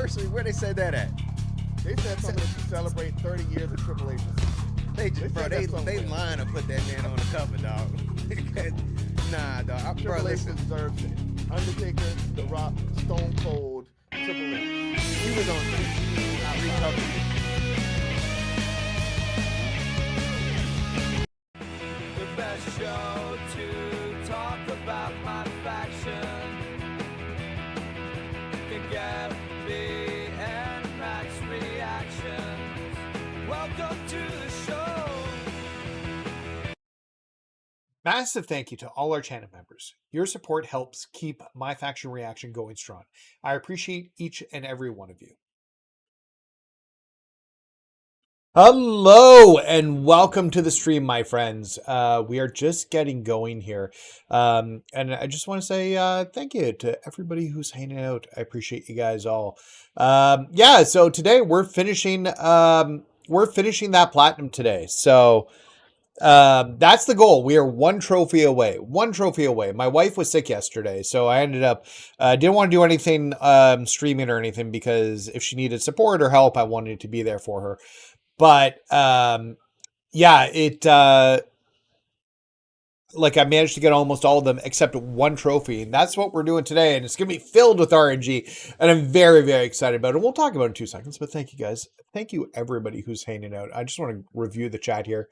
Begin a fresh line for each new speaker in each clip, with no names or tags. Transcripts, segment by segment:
anniversary? Where they said that at?
They said something to celebrate 30 years of Triple H.
They lying to put that man on the cover, dog. Nah, dog.
Triple H deserves it. Undertaker, The Rock, Stone Cold, Triple H.
He was on recovery.
The best show to talk about my faction. Can get B and Max reactions. Welcome to the show.
Massive thank you to all our channel members. Your support helps keep My Faction Reaction going strong. I appreciate each and every one of you. Hello and welcome to the stream, my friends. We are just getting going here. And I just want to say thank you to everybody who's hanging out. I appreciate you guys all. Yeah, so today we're finishing that platinum today. So that's the goal. We are one trophy away. My wife was sick yesterday, so I ended up didn't want to do anything streaming or anything, because if she needed support or help, I wanted to be there for her. But yeah, like I managed to get almost all of them except one trophy, and that's what we're doing today, and it's gonna be filled with RNG, and I'm very, very excited about it. We'll talk about it in 2 seconds, but thank you guys. Thank you everybody who's hanging out. I just want to review the chat here.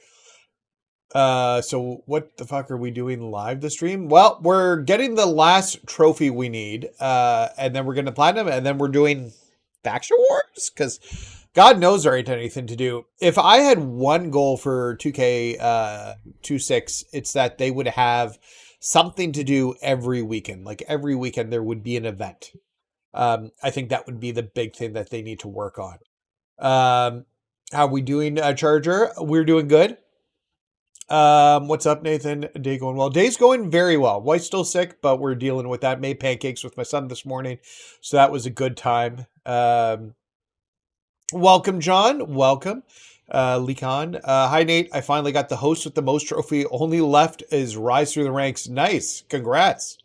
So what the fuck are we doing live the stream? Well, we're getting the last trophy we need, and then we're getting the platinum, and then we're doing Faction Wars, because God knows there ain't anything to do. If I had one goal for 2K26, it's that they would have something to do every weekend. Like every weekend there would be an event. I think that would be the big thing that they need to work on. How are we doing, Charger? We're doing good. What's up, Nathan? Day going well. Day's going very well. Wife's still sick, but we're dealing with that. Made pancakes with my son this morning, so that was a good time. Welcome, John. Welcome, Lee Khan. Hi, Nate. I finally got the host with the most trophy. Only left is rise through the ranks. Nice. Congrats.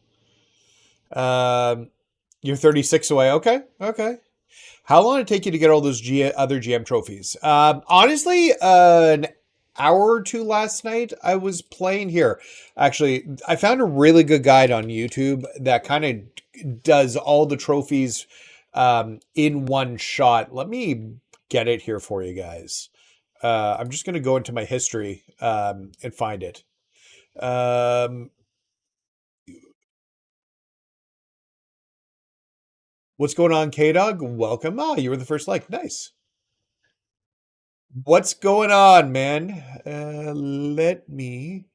You're 36 away. Okay. How long did it take you to get all those other GM trophies? Honestly, an hour or two last night. I was playing here. Actually, I found a really good guide on YouTube that kind of does all the trophies in one shot. Let me get it here for you guys. I'm just going to go into my history and find it. What's going on, K-Dog? Welcome. Oh, you were the first like. Nice. What's going on, man? Let me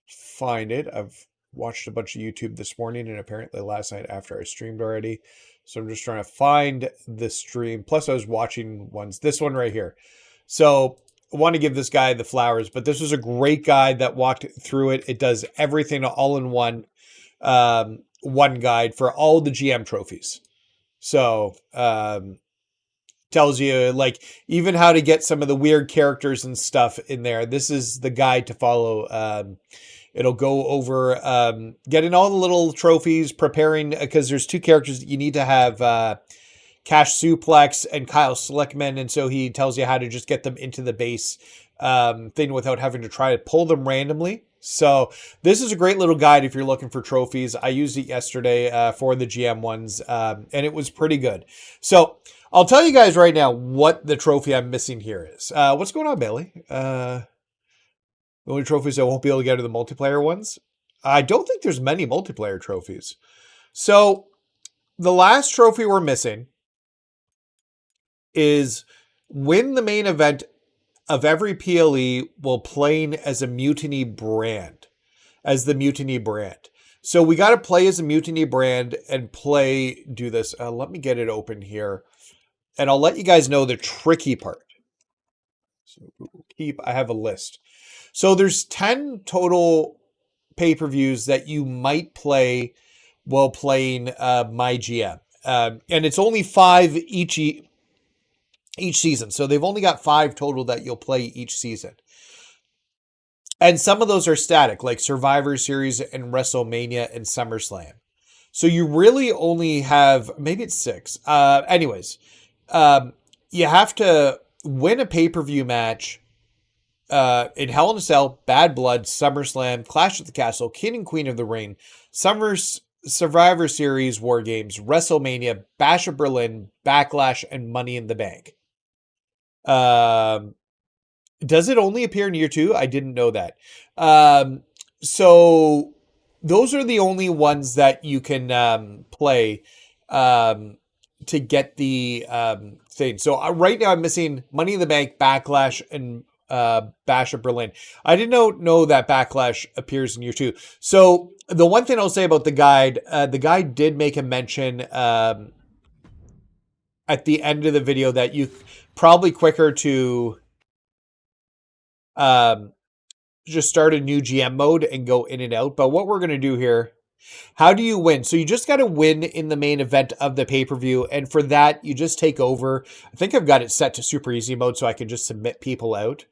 find it. I've watched a bunch of YouTube this morning and apparently last night after I streamed already. So I'm just trying to find the stream. Plus I was watching this one right here. So I want to give this guy the flowers, but this was a great guide that walked through it. It does everything all in one guide for all the GM trophies. So, tells you like even how to get some of the weird characters and stuff in there. This is the guide to follow. It'll go over getting all the little trophies, preparing, because there's 2 characters that you need to have, Cash Suplex and Kyle Slickman, and so he tells you how to just get them into the base thing without having to try to pull them randomly. So this is a great little guide if you're looking for trophies. I used it yesterday for the GM ones, and it was pretty good. So I'll tell you guys right now what the trophy I'm missing here is. What's going on, Bailey? The only trophies I won't be able to get are the multiplayer ones. I don't think there's many multiplayer trophies. So the last trophy we're missing is win the main event of every PLE while playing as a Mutiny brand, as the Mutiny brand. So we got to play as a Mutiny brand and do this. Let me get it open here. And I'll let you guys know the tricky part. So I have a list. So there's 10 total pay-per-views that you might play while playing MyGM. And it's only 5 each season. So they've only got 5 total that you'll play each season. And some of those are static, like Survivor Series and WrestleMania and SummerSlam. So you really only have, maybe it's 6. Anyways, you have to win a pay-per-view match in Hell in a Cell, Bad Blood, SummerSlam, Clash at the Castle, King and Queen of the Ring, Survivor Series, War Games, WrestleMania, Bash of Berlin, Backlash, and Money in the Bank. Does it only appear in year 2? I didn't know that. So those are the only ones that you can play to get the thing. So right now I'm missing Money in the Bank, Backlash, and Bash of Berlin. I didn't know that Backlash appears in year 2. So the one thing I'll say about the guide did make a mention at the end of the video that you probably quicker to just start a new GM mode and go in and out. But what we're going to do here, how do you win? So you just got to win in the main event of the pay-per-view. And for that, you just take over. I think I've got it set to super easy mode so I can just submit people out.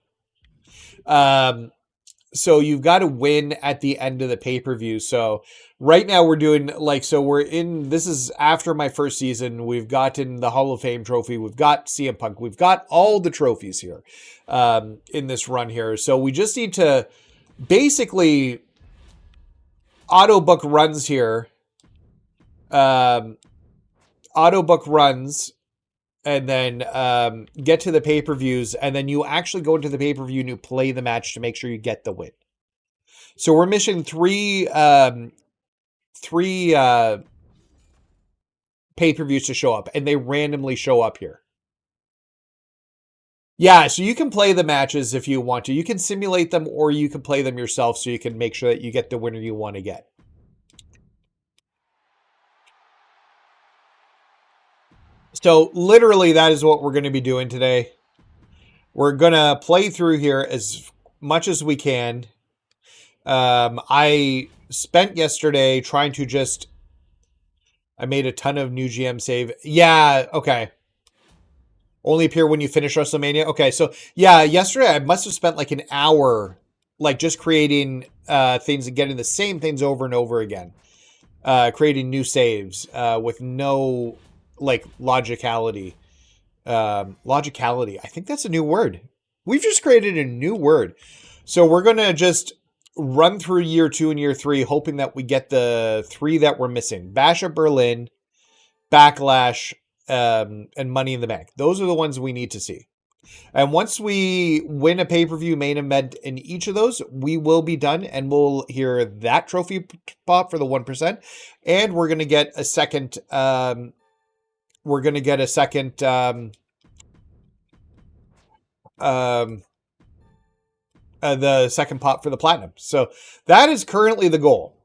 So you've got to win at the end of the pay-per-view. So right now we're doing this is after my first season. We've gotten the Hall of Fame trophy. We've got CM Punk. We've got all the trophies here in this run here. So we just need to basically auto book runs here. Auto book runs. And then get to the pay-per-views, and then you actually go into the pay-per-view and you play the match to make sure you get the win. So we're missing three pay-per-views to show up, and they randomly show up here. Yeah, so you can play the matches if you want to. You can simulate them, or you can play them yourself so you can make sure that you get the winner you want to get. So literally that is what we're going to be doing today. We're going to play through here as much as we can. I spent yesterday trying to I made a ton of new GM save. Yeah, okay. Only appear when you finish WrestleMania. Okay, so yeah, yesterday I must have spent like an hour just creating things and getting the same things over and over again. Creating new saves with no logicality. Logicality. I think that's a new word. We've just created a new word. So we're going to just run through year 2 and year 3, hoping that we get the 3 that we're missing. Bash of Berlin, Backlash, and Money in the Bank. Those are the ones we need to see. And once we win a pay-per-view main event in each of those, we will be done, and we'll hear that trophy pop for the 1%. And we're going to get a second... the second pop for the platinum. So that is currently the goal.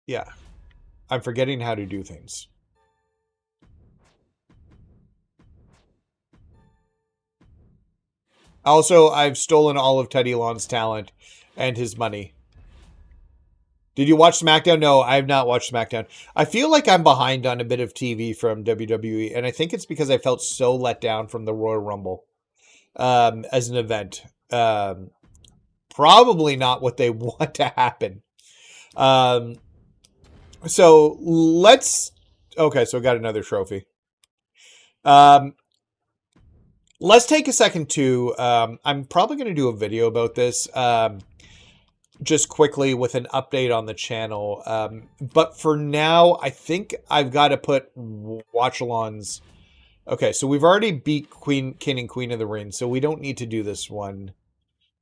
Yeah. I'm forgetting how to do things. Also, I've stolen all of Teddy Long's talent and his money. Did you watch SmackDown? No, I have not watched SmackDown. I feel like I'm behind on a bit of TV from WWE, and I think it's because I felt so let down from the Royal Rumble as an event. Probably not what they want to happen. So let's... Okay, so we got another trophy. Let's take a second to... I'm probably going to do a video about this. Just quickly with an update on the channel. But for now, I think I've got to put watch-alongs. Okay, so we've already beat King and Queen of the Ring, so we don't need to do this one.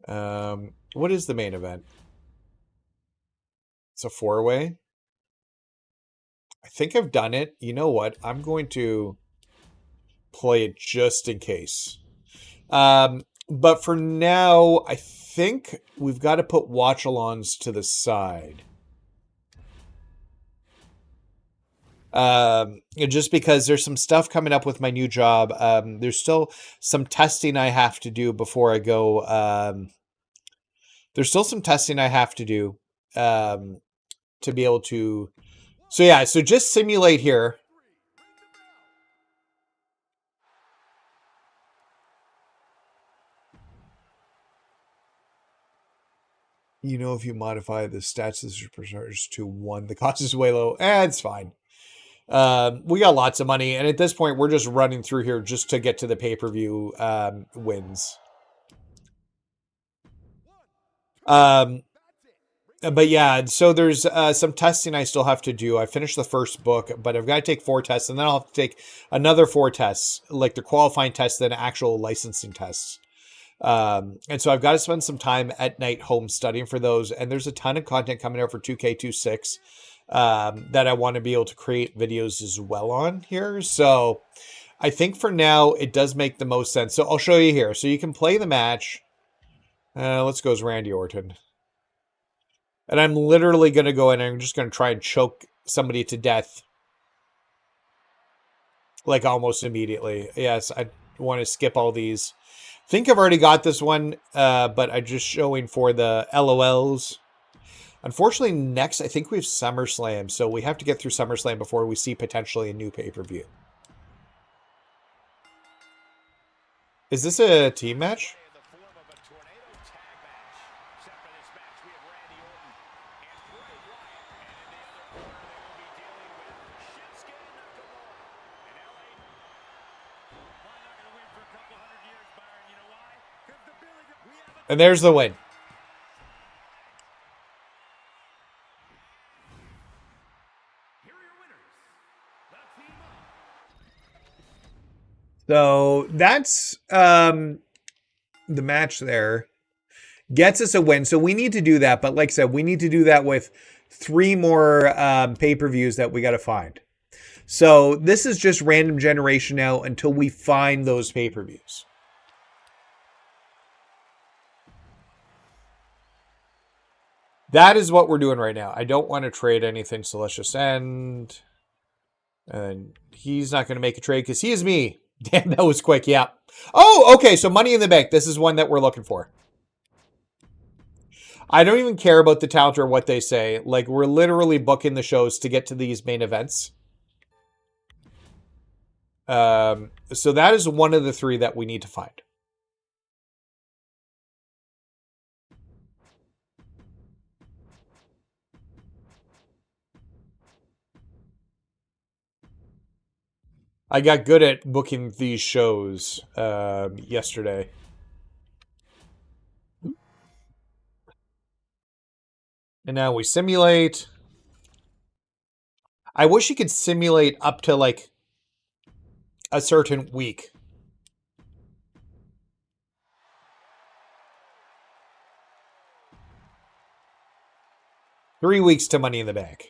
What is the main event? It's a 4-way. I think I've done it. You know what? I'm going to play it just in case. But for now, I think we've got to put watch-alongs to the side. Just because there's some stuff coming up with my new job. There's still some testing I have to do before I go. There's still some testing I have to do to be able to... So yeah, so just simulate here. You know, if you modify the stats, this is percentage to 1. The cost is way low. It's fine. We got lots of money, and at this point, we're just running through here just to get to the pay-per-view wins. But yeah, so there's some testing I still have to do. I finished the first book, but I've got to take 4 tests, and then I'll have to take another 4 tests, like the qualifying tests, then actual licensing tests. And so I've got to spend some time at night home studying for those. And there's a ton of content coming out for 2K26 that I want to be able to create videos as well on here. So I think for now, it does make the most sense. So I'll show you here. So you can play the match. Let's go as Randy Orton. And I'm literally going to go in and I'm just going to try and choke somebody to death. Like almost immediately. Yes, I want to skip all these. I think I've already got this one, but I'm just showing for the LOLs. Unfortunately, next, I think we have SummerSlam, so we have to get through SummerSlam before we see potentially a new pay-per-view. Is this a team match? And there's the win. So that's the match there. Gets us a win. So we need to do that. But like I said, we need to do that with 3 more pay-per-views that we got to find. So this is just random generation now until we find those pay-per-views. That is what we're doing right now. I don't want to trade anything, so let's just end. And he's not going to make a trade because he is me. Damn, that was quick. Yeah. Oh, okay. So Money in the Bank. This is one that we're looking for. I don't even care about the talent or what they say. Like, we're literally booking the shows to get to these main events. So that is one of the 3 that we need to find. I got good at booking these shows yesterday. And now we simulate. I wish you could simulate up to like a certain week. Three weeks to Money in the Bank.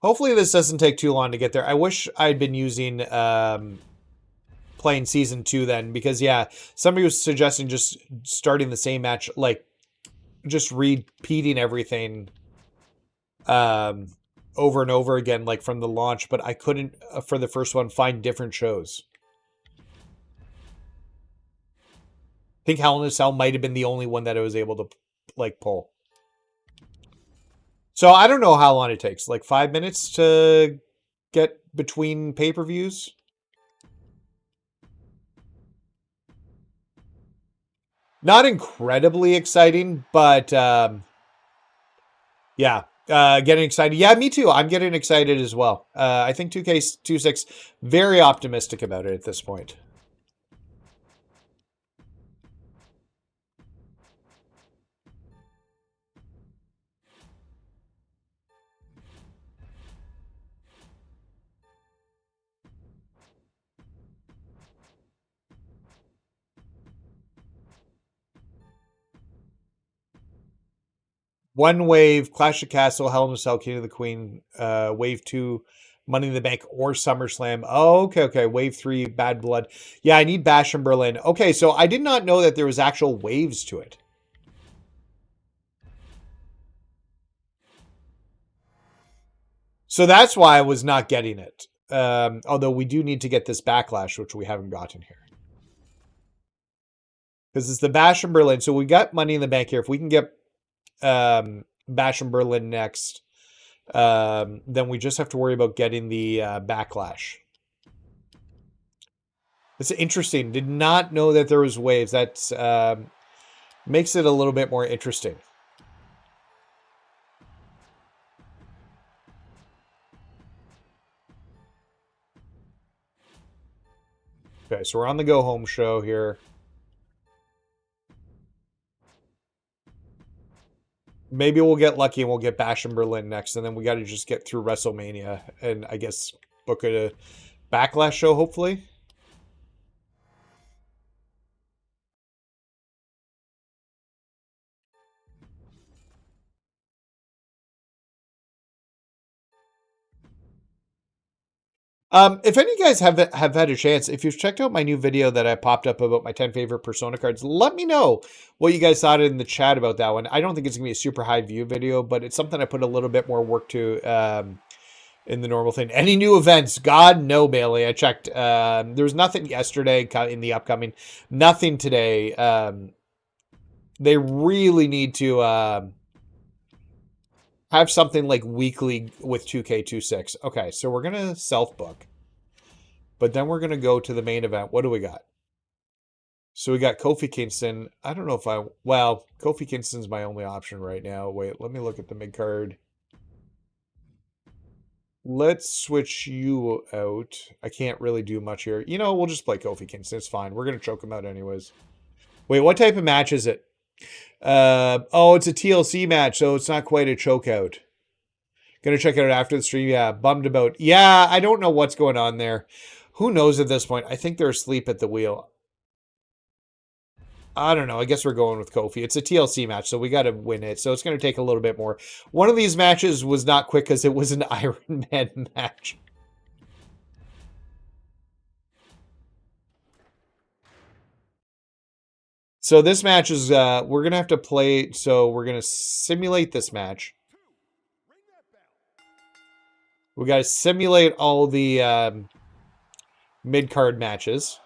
Hopefully this doesn't take too long to get there. I wish I'd been using playing season 2 then, because yeah, somebody was suggesting just starting the same match, like just repeating everything over and over again, like from the launch, but I couldn't for the first one find different shows. I think Hell in a Cell might have been the only one that I was able to like pull. So I don't know how long it takes, like 5 minutes to get between pay-per-views. Not incredibly exciting, but yeah, getting excited. Yeah, me too. I'm getting excited as well. I think 2K26, very optimistic about it at this point. One wave, Clash of Castle, Hell in a Cell, King of the Queen, wave 2, Money in the Bank, or SummerSlam. Oh, okay. Wave 3, Bad Blood. Yeah, I need Bash in Berlin. Okay, so I did not know that there was actual waves to it. So that's why I was not getting it. Although we do need to get this Backlash, which we haven't gotten here. Because it's the Bash in Berlin. So we got Money in the Bank here. If we can get Bash in Berlin next, then we just have to worry about getting the Backlash. It's interesting. Did not know that there was waves. That's Makes it a little bit more interesting. Okay, so we're on the go home show here. Maybe we'll get lucky and we'll get Bash in Berlin next, and then we got to just get through WrestleMania and I guess book a Backlash show, hopefully. If any of you guys have had a chance, if you've checked out my new video that I popped up about my 10 favorite Persona cards, let me know what you guys thought in the chat about that one. I don't think it's going to be a super high view video, but it's something I put a little bit more work to in the normal thing. Any new events? God, no, Bailey. I checked. There was nothing yesterday in the upcoming. Nothing today. They really need to have something like weekly with 2K26. Okay, so we're going to self-book. But then we're going to go to the main event. What do we got? So we got Kofi Kingston. I don't know if well, Kofi Kingston's my only option right now. Wait, let me look at the mid-card. Let's switch you out. I can't really do much here. You know, we'll just play Kofi Kingston. It's fine. We're going to choke him out anyways. Wait, what type of match is it? Oh, it's a TLC match, so it's not quite a choke out. Gonna check it out after the stream. Yeah, bummed about. Yeah, I don't know what's going on there. Who knows at this point? I think they're asleep at the wheel. I don't know. I guess we're going with Kofi. It's a TLC match, so we got to win it. So it's going to take a little bit more. One of these matches was not quick because it was an Iron Man match. So this match is, we're going to have to play, so we're going to simulate this match. We got to simulate all the mid-card matches.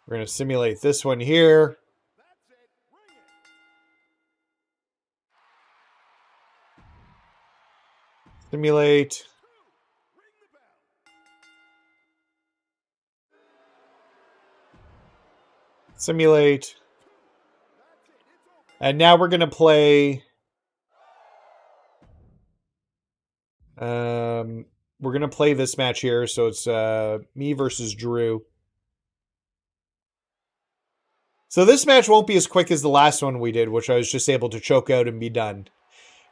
We're going to simulate this one here. Simulate. Simulate. And now we're going to play... we're going to play this match here. So it's me versus Drew. So this match won't be as quick as the last one we did, which I was just able to choke out and be done.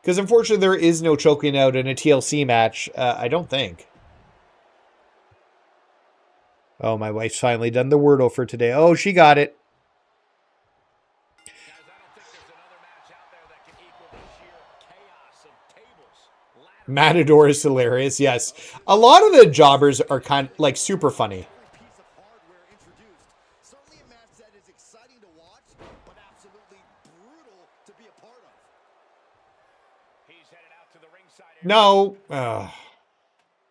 Because unfortunately there is no choking out in a TLC match, I don't think. Oh, my wife's finally done the Wordle for today. Oh, she got it. Matador is hilarious, yes. A lot of the jobbers are kind of like super funny. No.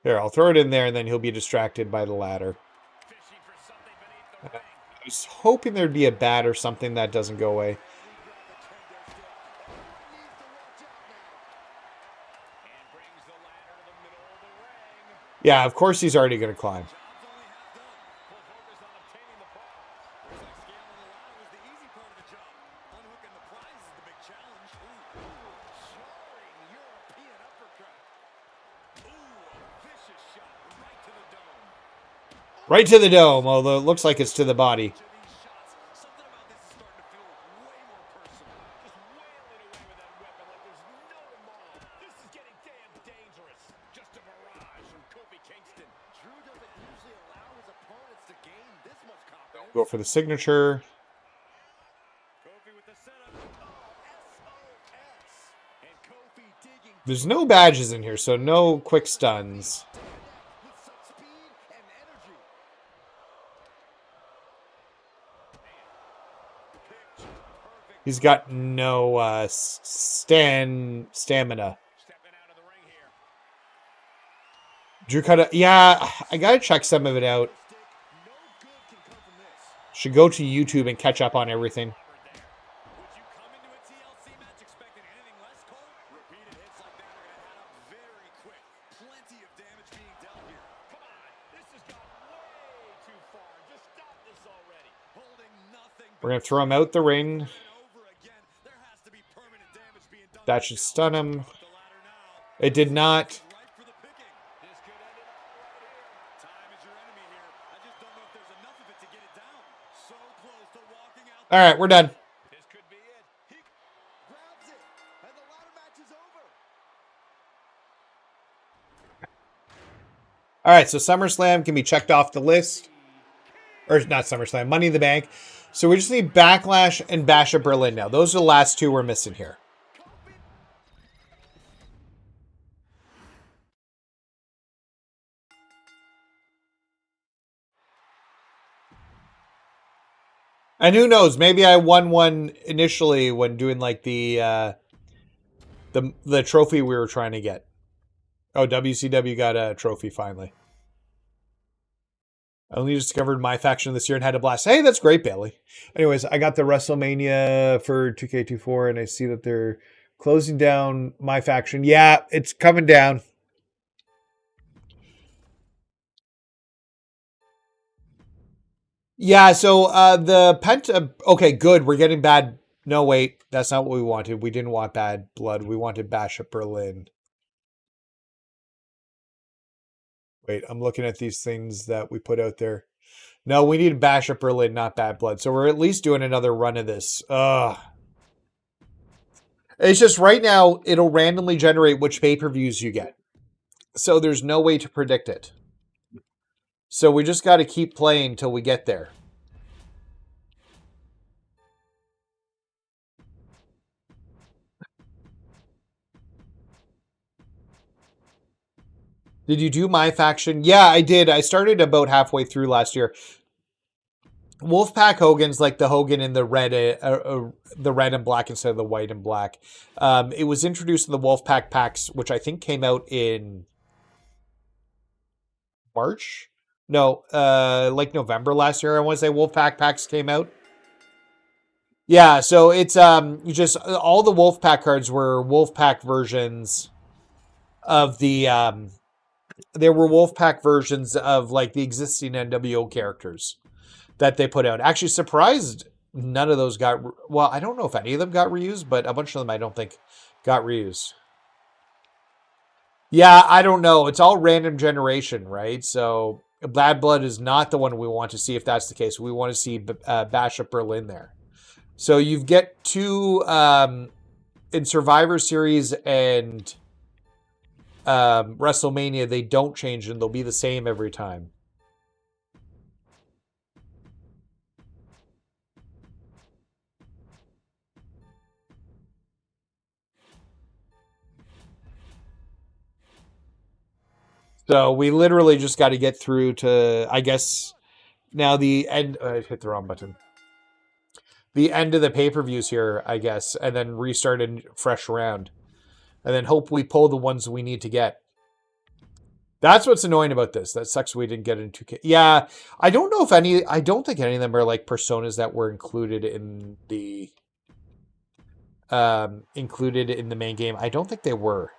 Here, I'll throw it in there and then he'll be distracted by the ladder. I was hoping there'd be a bat or something that doesn't go away. Yeah, of course he's already going to climb. Right to the dome, although it looks like it's to the body. Go for the signature. There's no badges in here, so no quick stuns. He's got no stamina. Drew cut. Yeah, I gotta check some of it out. Should go to YouTube and catch up on everything. We're going to throw him out the ring. That should stun him. It did not. All right, we're done. All right, so SummerSlam can be checked off the list. Or not SummerSlam, Money in the Bank. So we just need Backlash and Bash at Berlin now. Those are the last two we're missing here. And who knows? Maybe I won one initially when doing like the trophy we were trying to get. Oh, WCW got a trophy finally. I only discovered my faction this year and had a blast. Hey, that's great, Bailey. Anyways, I got the WrestleMania for 2K24 and I see that they're closing down my faction. Yeah, it's coming down. Yeah, so the Penta... Okay, good. We're getting bad... No, wait. That's not what we wanted. We didn't want Bad Blood. We wanted Bash at Berlin. Wait, I'm looking at these things that we put out there. No, we need Bash at Berlin, not Bad Blood. So we're at least doing another run of this. Ugh. It's just right now, it'll randomly generate which pay-per-views you get. So there's no way to predict it. So we just got to keep playing till we get there. Did you do my faction? Yeah, I did. I started about halfway through last year. Wolfpack Hogan's like the Hogan in the red and black instead of the white and black. It was introduced in the Wolfpack packs, which I think came out in March. No, like November last year. I want to say Wolfpack packs came out. Yeah, so it's just all the Wolfpack cards were Wolfpack versions of the there were Wolfpack versions of like the existing NWO characters that they put out. Actually, surprised none of those got... Well, I don't know if any of them got reused, but a bunch of them I don't think got reused. Yeah, I don't know. It's all random generation, right? So Bad Blood is not the one we want to see if that's the case. We want to see Bash at Berlin there. So you get two in Survivor Series and WrestleMania, they don't change and they'll be the same every time. So we literally just got to get through to, I guess, now the end. I hit the wrong button. The end of the pay-per-views here, I guess, and then restart a fresh round. And then hope we pull the ones we need to get. That's what's annoying about this. That sucks we didn't get into 2K. Yeah, I don't know if any... I don't think any of them are like personas that were included in the... main game. I don't think they were.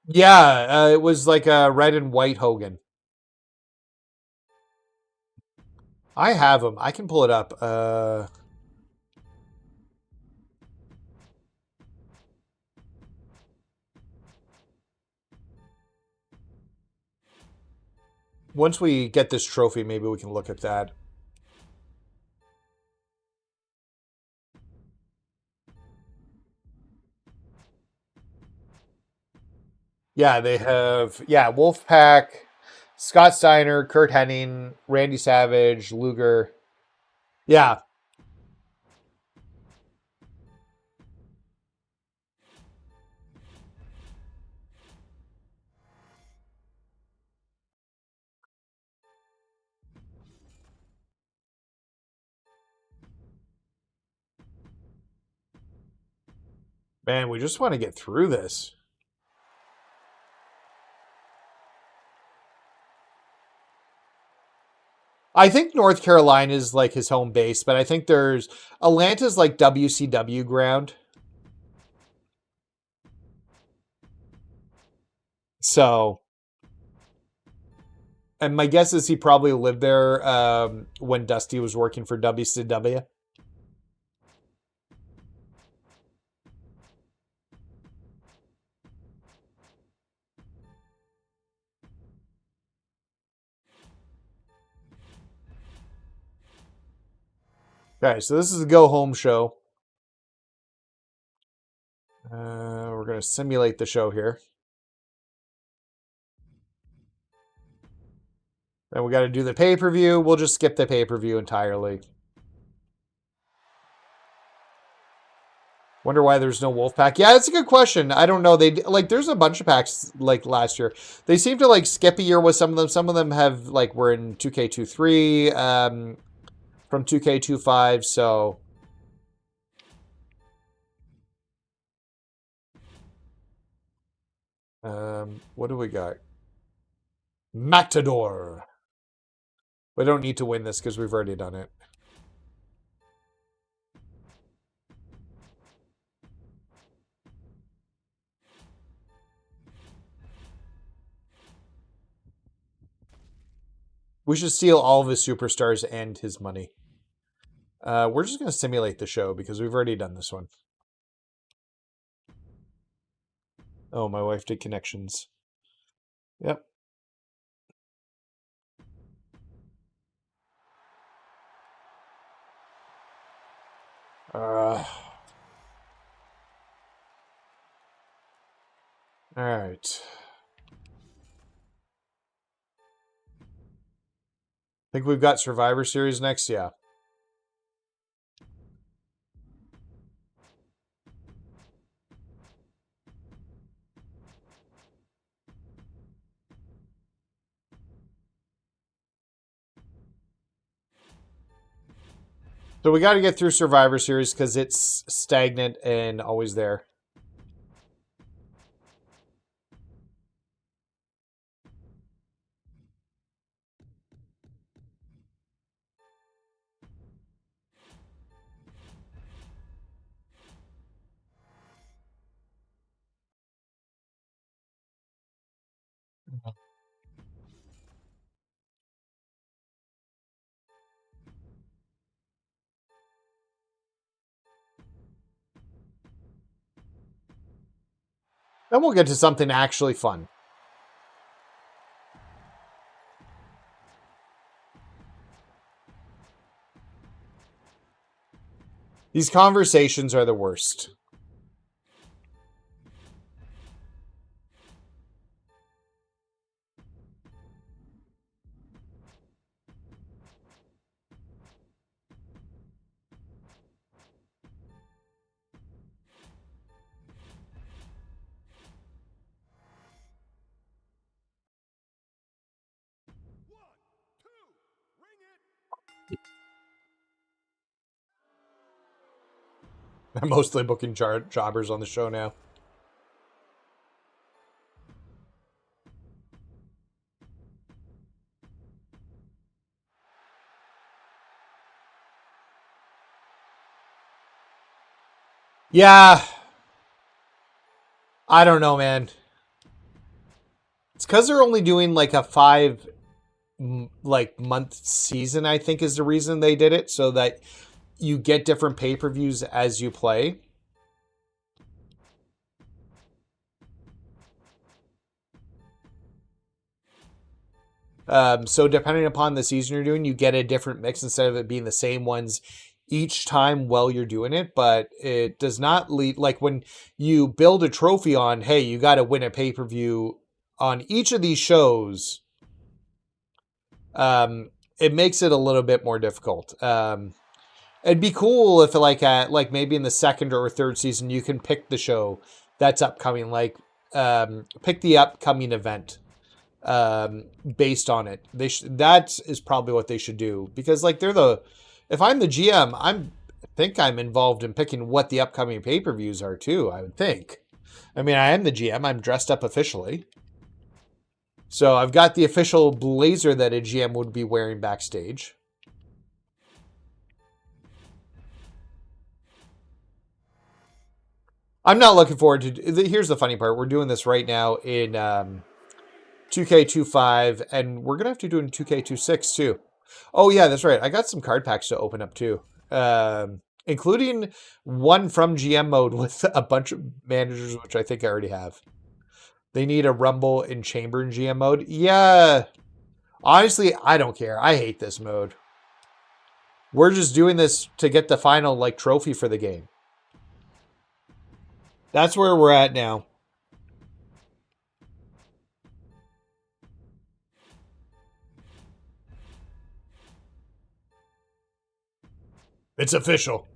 Yeah, it was like a red and white Hogan. I have them. I can pull it up. Once we get this trophy, maybe we can look at that. Yeah, they have... Yeah, Wolfpack, Scott Steiner, Kurt Hennig, Randy Savage, Luger. Yeah. Man, we just want to get through this. I think North Carolina is like his home base, but I think there's... Atlanta's like WCW ground. So And my guess is he probably lived there when Dusty was working for WCW. Okay, so this is a go home show. We're going to simulate the show here. Then we got to do the pay-per-view. We'll just skip the pay-per-view entirely. Wonder why there's no Wolfpack. Yeah, it's a good question. I don't know. There's a bunch of packs like last year. They seem to skip a year with some of them. Some of them have were in 2K23 from 2K25. So what do we got? Matador. We don't need to win this because we've already done it. We should steal all of his superstars and his money. We're just going to simulate the show because we've already done this one. Oh, my wife did connections. Yep. All right. Think we've got Survivor Series next? Yeah. So we got to get through Survivor Series because it's stagnant and always there. Then we'll get to something actually fun. These conversations are the worst. I'm mostly booking jobbers on the show now. Yeah. I don't know, man. It's because they're only doing a 5 month season, I think is the reason they did it, so that you get different pay-per-views as you play. So depending upon the season you're doing, you get a different mix instead of it being the same ones each time while you're doing it. But it does not lead, when you build a trophy on, hey, you got to win a pay-per-view on each of these shows. It makes it a little bit more difficult. It'd be cool if maybe in the second or third season, you can pick the show that's upcoming, pick the upcoming event. Based on it, that is probably what they should do, because if I'm the GM, I think I'm involved in picking what the upcoming pay-per-views are too. I would think. I mean, I am the GM. I'm dressed up officially, so I've got the official blazer that a GM would be wearing backstage. I'm not looking forward to. Here's the funny part: we're doing this right now in 2K25, and we're gonna have to do it in 2K26 too. Oh yeah, that's right. I got some card packs to open up too, including one from GM mode with a bunch of managers, which I think I already have. They need a Rumble in Chamber in GM mode. Yeah, honestly, I don't care. I hate this mode. We're just doing this to get the final like trophy for the game. That's where we're at now. It's official.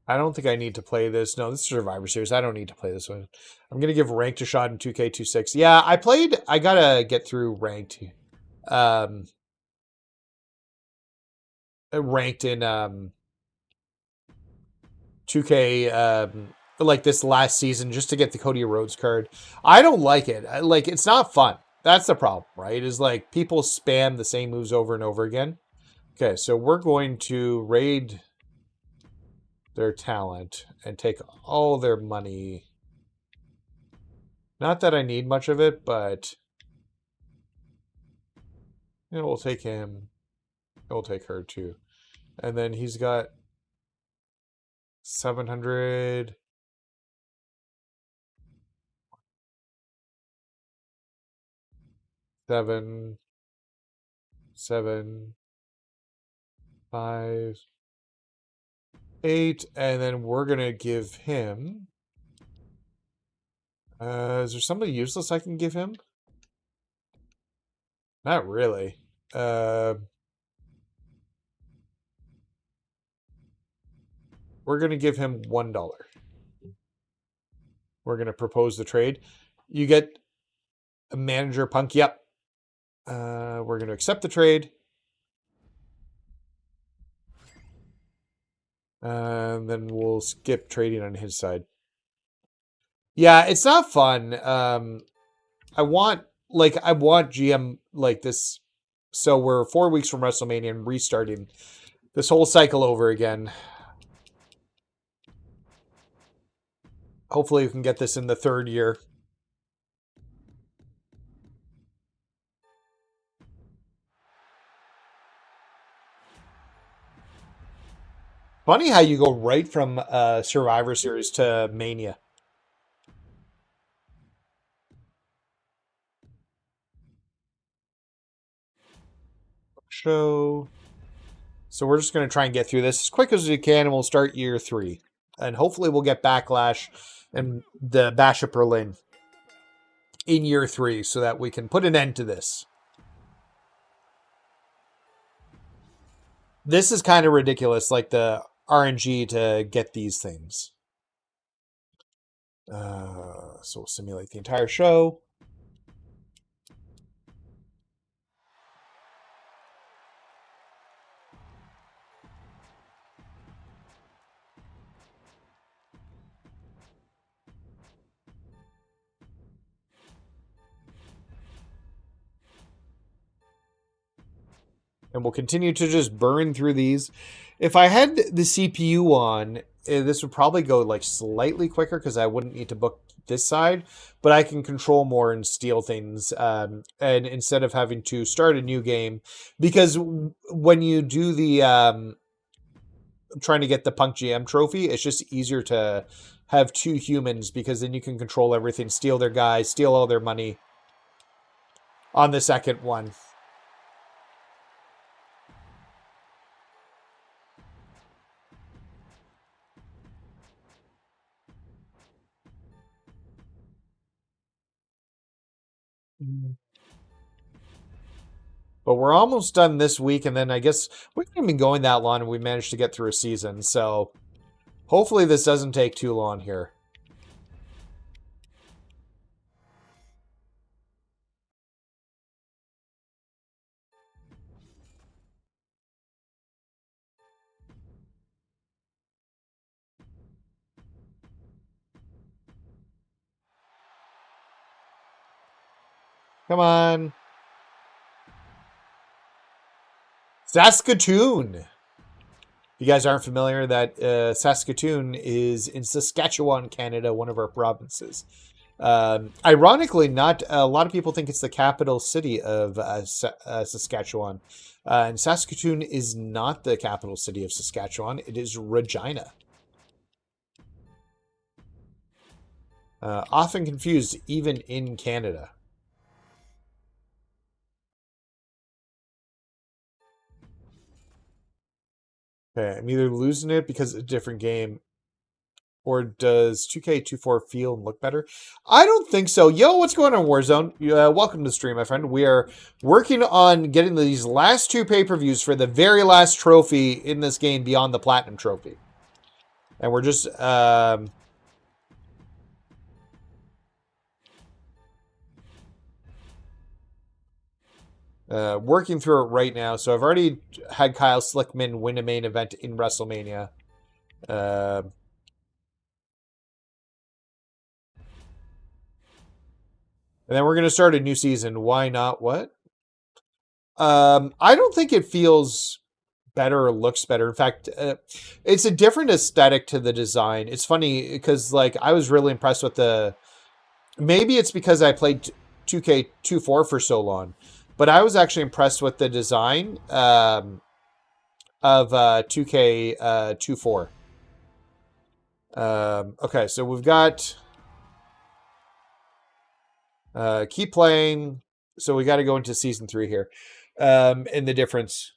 I don't think I need to play this. No, this is Survivor Series. I don't need to play this one. I'm going to give Ranked a shot in 2K26. Yeah, I got to get through Ranked. Ranked in 2K like this last season just to get the Cody Rhodes card. I don't like it. It's not fun. That's the problem, right? Is like people spam the same moves over and over again. Okay, so we're going to raid their talent and take all their money. Not that I need much of it, but we'll take him. We'll take her too. And then he's got 700. Seven, 5, 8, and then we're gonna give him. Is there somebody useless I can give him? Not really. We're gonna give him $1. We're gonna propose the trade. You get a manager punk. Yep. We're gonna accept the trade. And then we'll skip trading on his side. Yeah, it's not fun. I want GM like this. So we're 4 weeks from WrestleMania and restarting this whole cycle over again. Hopefully we can get this in the 3rd year. Funny how you go right from Survivor Series to Mania. Show. So we're just going to try and get through this as quick as we can, and we'll start year 3. And hopefully we'll get Backlash and the Bash of Berlin in year 3 so that we can put an end to this. This is kind of ridiculous, like the RNG to get these things. So we'll simulate the entire show. And we'll continue to just burn through these. If I had the CPU on, this would probably go like slightly quicker because I wouldn't need to book this side, but I can control more and steal things. And instead of having to start a new game, because when you do the trying to get the Punk GM trophy, it's just easier to have 2 humans because then you can control everything, steal their guys, steal all their money on the second one. But we're almost done this week, and then I guess we haven't been going that long, and we managed to get through a season. So hopefully this doesn't take too long here. Come on. Saskatoon. you guys aren't familiar, that Saskatoon is in Saskatchewan, Canada, one of our provinces. Ironically, not a lot of people think it's the capital city of Saskatchewan. And Saskatoon is not the capital city of Saskatchewan. It is Regina. Often confused even in Canada. Okay, I'm either losing it because it's a different game, or does 2K24 feel and look better? I don't think so. Yo, what's going on, Warzone? Welcome to the stream, my friend. We are working on getting these last 2 pay-per-views for the very last trophy in this game beyond the Platinum Trophy. And we're just... working through it right now. So I've already had Kyle Slickman win a main event in WrestleMania. And then we're going to start a new season. Why not? What? I don't think it feels better or looks better. In fact, it's a different aesthetic to the design. It's funny because, like, I was really impressed with the... Maybe it's because I played 2K24 for so long. But I was actually impressed with the design of 2K24. Okay, so we've got... keep playing. So we got to go into Season 3 here. And the difference.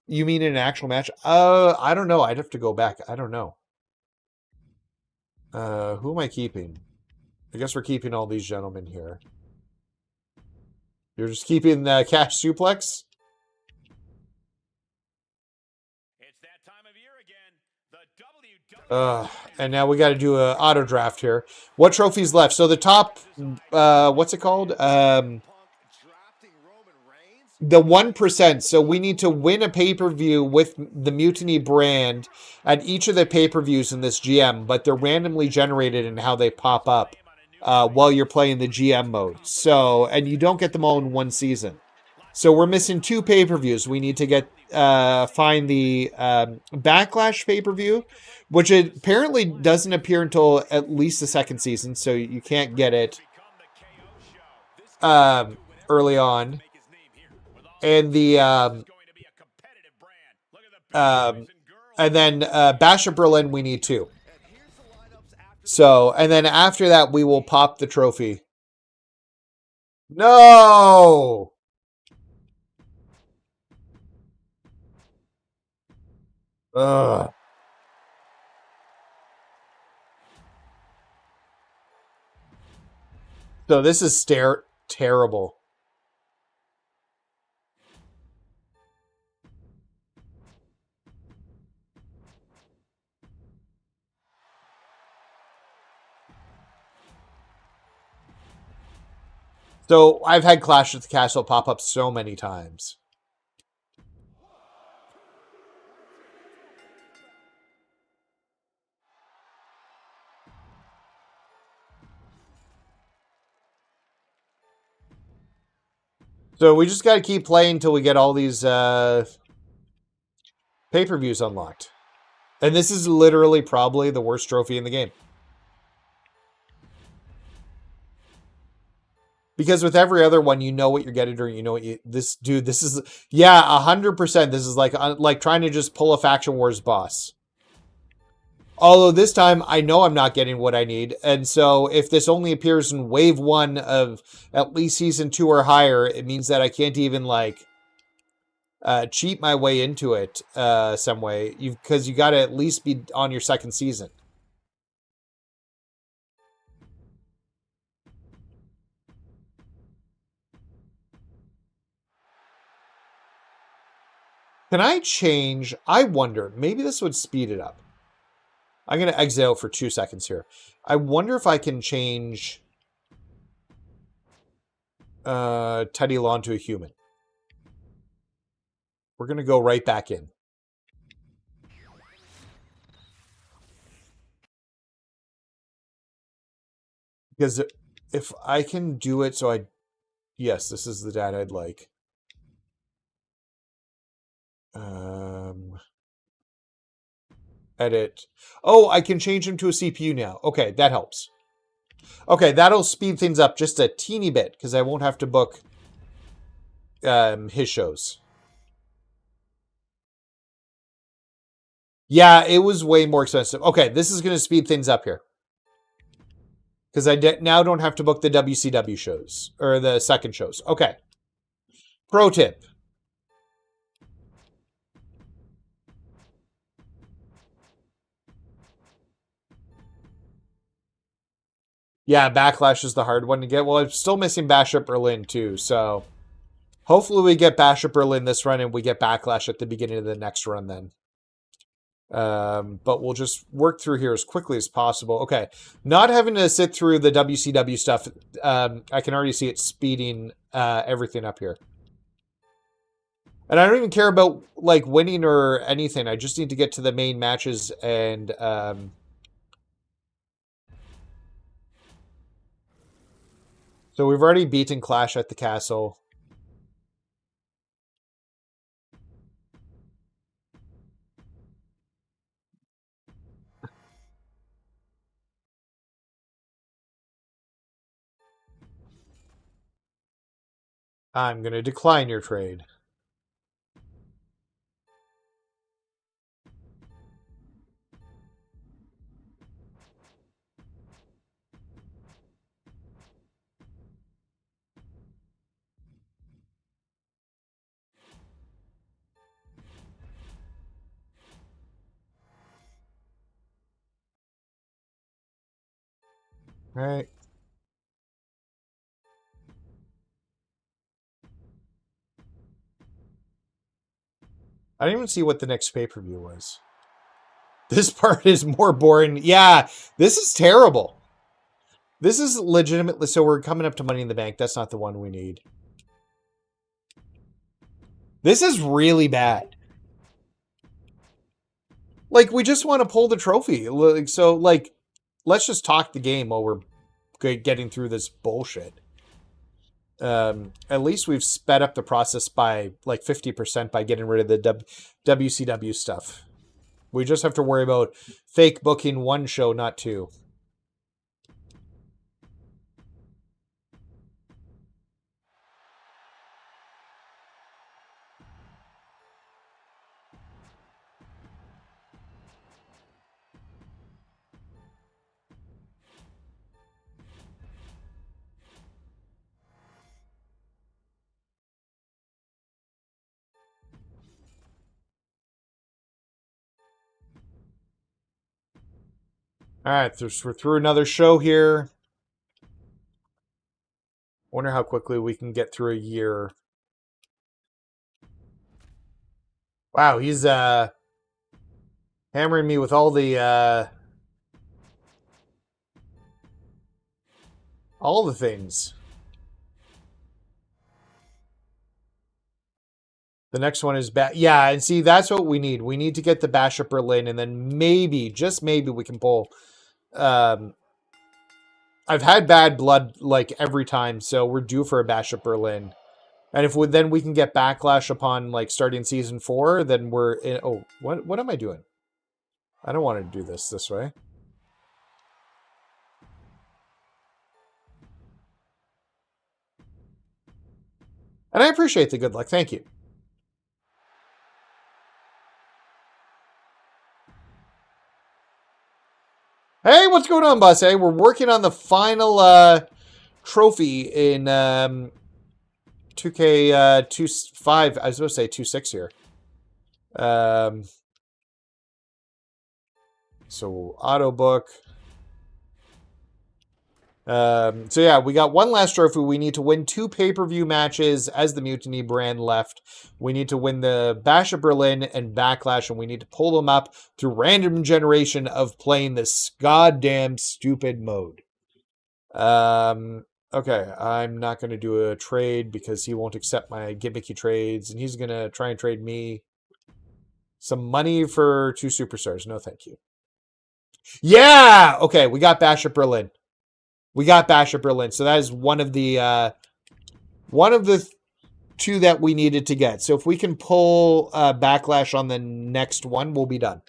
You mean in an actual match? I don't know. I'd have to go back. I don't know. Who am I keeping? I guess we're keeping all these gentlemen here. You're just keeping the Cash Suplex?
It's that time of year again. The WWE
And now we got to do an auto draft here. What trophies left? So the top, what's it called? The 1%. So we need to win a pay-per-view with the Mutiny brand at each of the pay-per-views in this GM, but they're randomly generated in how they pop up while you're playing the GM mode. So, and you don't get them all in one season. So we're missing 2 pay-per-views. We need to get find the Backlash pay-per-view, which apparently doesn't appear until at least the 2nd season, so you can't get it early on. And the and then Bash of Berlin, we need 2. So, and then after that, we will pop the trophy. No! Ugh. So this is terrible. So I've had Clash at the Castle pop up so many times. So we just got to keep playing until we get all these pay-per-views unlocked. And this is literally probably the worst trophy in the game. Because with every other one, you know what you're getting, or you know what you... This is... Yeah, 100%. This is like trying to just pull a Faction Wars boss. Although this time, I know I'm not getting what I need. And so if this only appears in Wave 1 of at least Season 2 or higher, it means that I can't even, like, cheat my way into it some way. Because you got to at least be on your 2nd season. Can I change? I wonder. Maybe this would speed it up. I'm going to exit out for 2 seconds here. I wonder if I can change Teddy Long to a human. We're going to go right back in. Because if I can do it so I... Yes, this is the data I'd like. Edit. Oh, I can change him to a CPU now. Okay, that helps. Okay, that'll speed things up just a teeny bit because I won't have to book his shows. Yeah, it was way more expensive. Okay, this is going to speed things up here. Because I now don't have to book the WCW shows. Or the second shows. Okay. Pro tip. Yeah, Backlash is the hard one to get. Well, I'm still missing Bash at Berlin, too. So, hopefully we get Bash at Berlin this run and we get Backlash at the beginning of the next run then. But we'll just work through here as quickly as possible. Okay, not having to sit through the WCW stuff. I can already see it speeding everything up here. And I don't even care about like winning or anything. I just need to get to the main matches and so we've already beaten Clash at the Castle. I'm going to decline your trade. All right. I didn't even see what the next pay-per-view was. This part is more boring. Yeah, this is terrible. This is legitimately... So we're coming up to Money in the Bank. That's not the one we need. This is really bad. Like, we just want to pull the trophy. So, like, let's just talk the game while we're getting through this bullshit. At least we've sped up the process by, like, 50% by getting rid of the WCW stuff. We just have to worry about fake booking one show, not two. All right, we're through another show here. Wonder how quickly we can get through a year. Wow, he's hammering me with all the things. The next one is yeah, and see, that's what we need. We need to get the Bash at Berlin, and then maybe, just maybe, we can pull. I've had bad blood like every time, so we're due for a Bash at Berlin. And if then we can get Backlash upon like starting season 4, then we're in. Oh, what am I doing? I don't want to do this way. And I appreciate the good luck. Thank you. Hey, what's going on, boss? Hey, we're working on the final trophy in 2K25. I was supposed to say 26 here. So auto book. So yeah, we got one last trophy. We need to win 2 pay-per-view matches as the Mutiny brand left. We need to win the Bash of Berlin and Backlash, and we need to pull them up through random generation of playing this goddamn stupid mode. Okay, I'm not going to do a trade because he won't accept my gimmicky trades, and he's going to try and trade me some money for 2 superstars. No, thank you. Yeah! Okay, we got Bash at Berlin. We got Bash at Berlin. So that is one of the 2 that we needed to get. So if we can pull Backlash on the next one, we'll be done.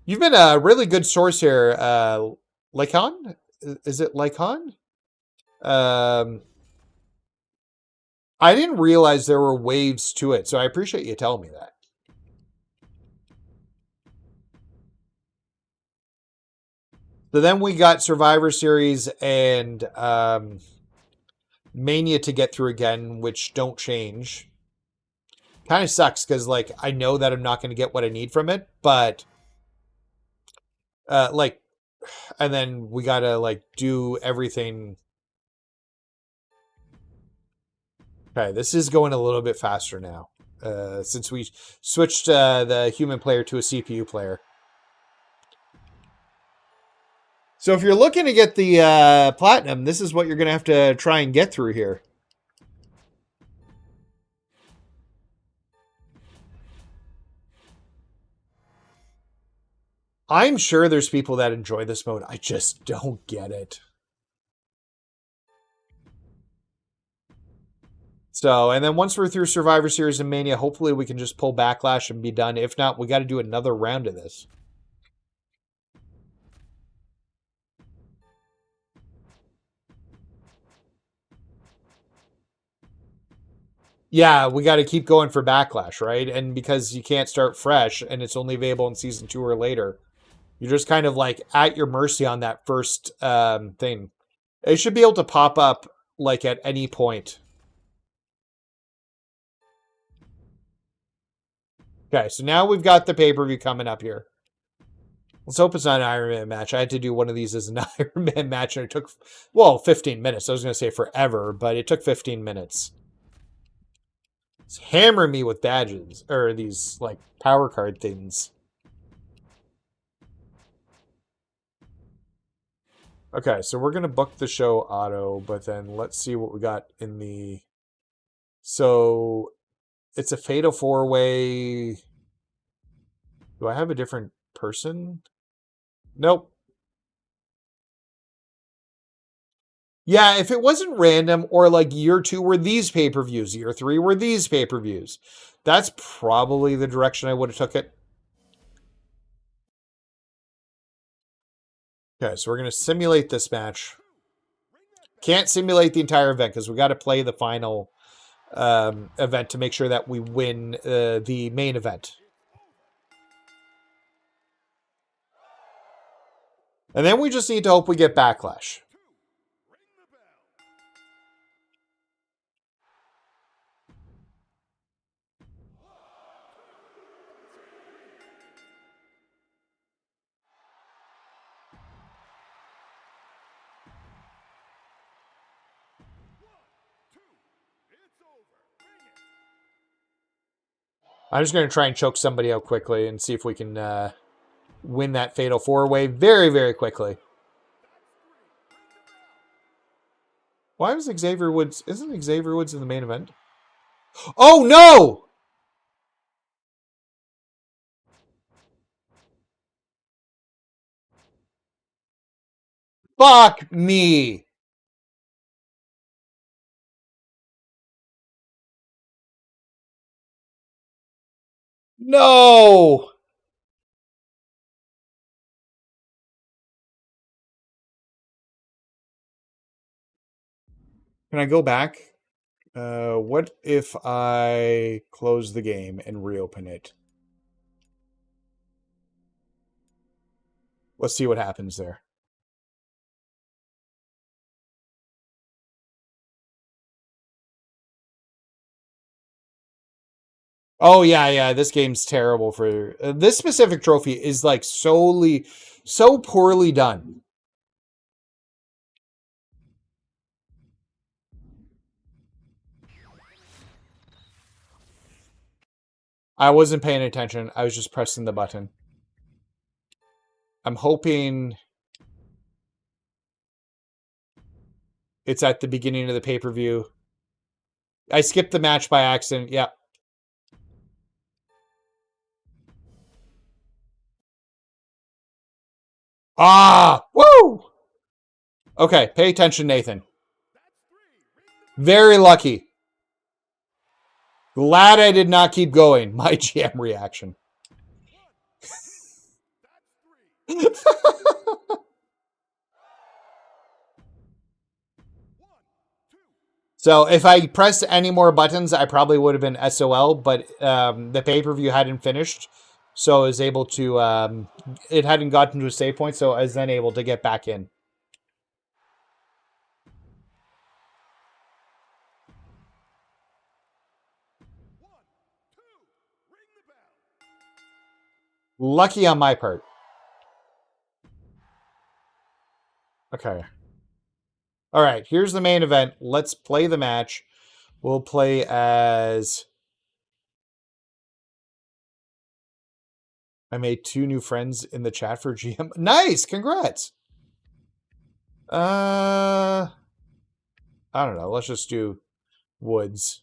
You've been a really good source here, Lycon? Is it Lycon? I didn't realize there were waves to it, so I appreciate you telling me that. So then we got Survivor Series and Mania to get through again, which don't change. Kind of sucks because, like, I know that I'm not going to get what I need from it, but and then we got to, like, do everything. Okay, this is going a little bit faster now since we switched the human player to a CPU player. So if you're looking to get the platinum, this is what you're going to have to try and get through here. I'm sure there's people that enjoy this mode. I just don't get it. So, and then once we're through Survivor Series and Mania, hopefully we can just pull Backlash and be done. If not, we got to do another round of this. Yeah, we got to keep going for Backlash, right? And because you can't start fresh and it's only available in season 2 or later, you're just kind of like at your mercy on that first thing. It should be able to pop up like at any point. Okay, so now we've got the pay-per-view coming up here. Let's hope it's not an Iron Man match. I had to do one of these as an Iron Man match, and it took, well, 15 minutes. I was going to say forever, but it took 15 minutes. It's hammering me with badges, or these, like, power card things. Okay, so we're going to book the show auto, but then let's see what we got in the... So, it's a fatal 4-way... Do I have a different person? Nope. Yeah, if it wasn't random, or like year 2 were these pay-per-views, year 3 were these pay-per-views, that's probably the direction I would have took it. Okay, so we're going to simulate this match. Can't simulate the entire event because we got to play the final event to make sure that we win the main event. And then we just need to hope we get Backlash. I'm just going to try and choke somebody out quickly and see if we can win that fatal 4-way very, very quickly. Why was Xavier Woods... Isn't Xavier Woods in the main event? Oh, no! Fuck me! No! Can I go back? What if I close the game and reopen it? Let's see what happens there. Oh, yeah, this game's terrible for... this specific trophy is, like, so poorly done. I wasn't paying attention. I was just pressing the button. I'm hoping it's at the beginning of the pay-per-view. I skipped the match by accident. Yeah. Ah! Woo! Okay, pay attention, Nathan. Very lucky. Glad I did not keep going. MyGM reaction. So if I pressed any more buttons, I probably would have been SOL, but the pay-per-view hadn't finished, so I was able to, it hadn't gotten to a save point, so I was then able to get back in. Lucky on my part. Okay. All right, here's the main event. Let's play the match. We'll play as... I made 2 new friends in the chat for GM. Nice! Congrats! I don't know. Let's just do Woods.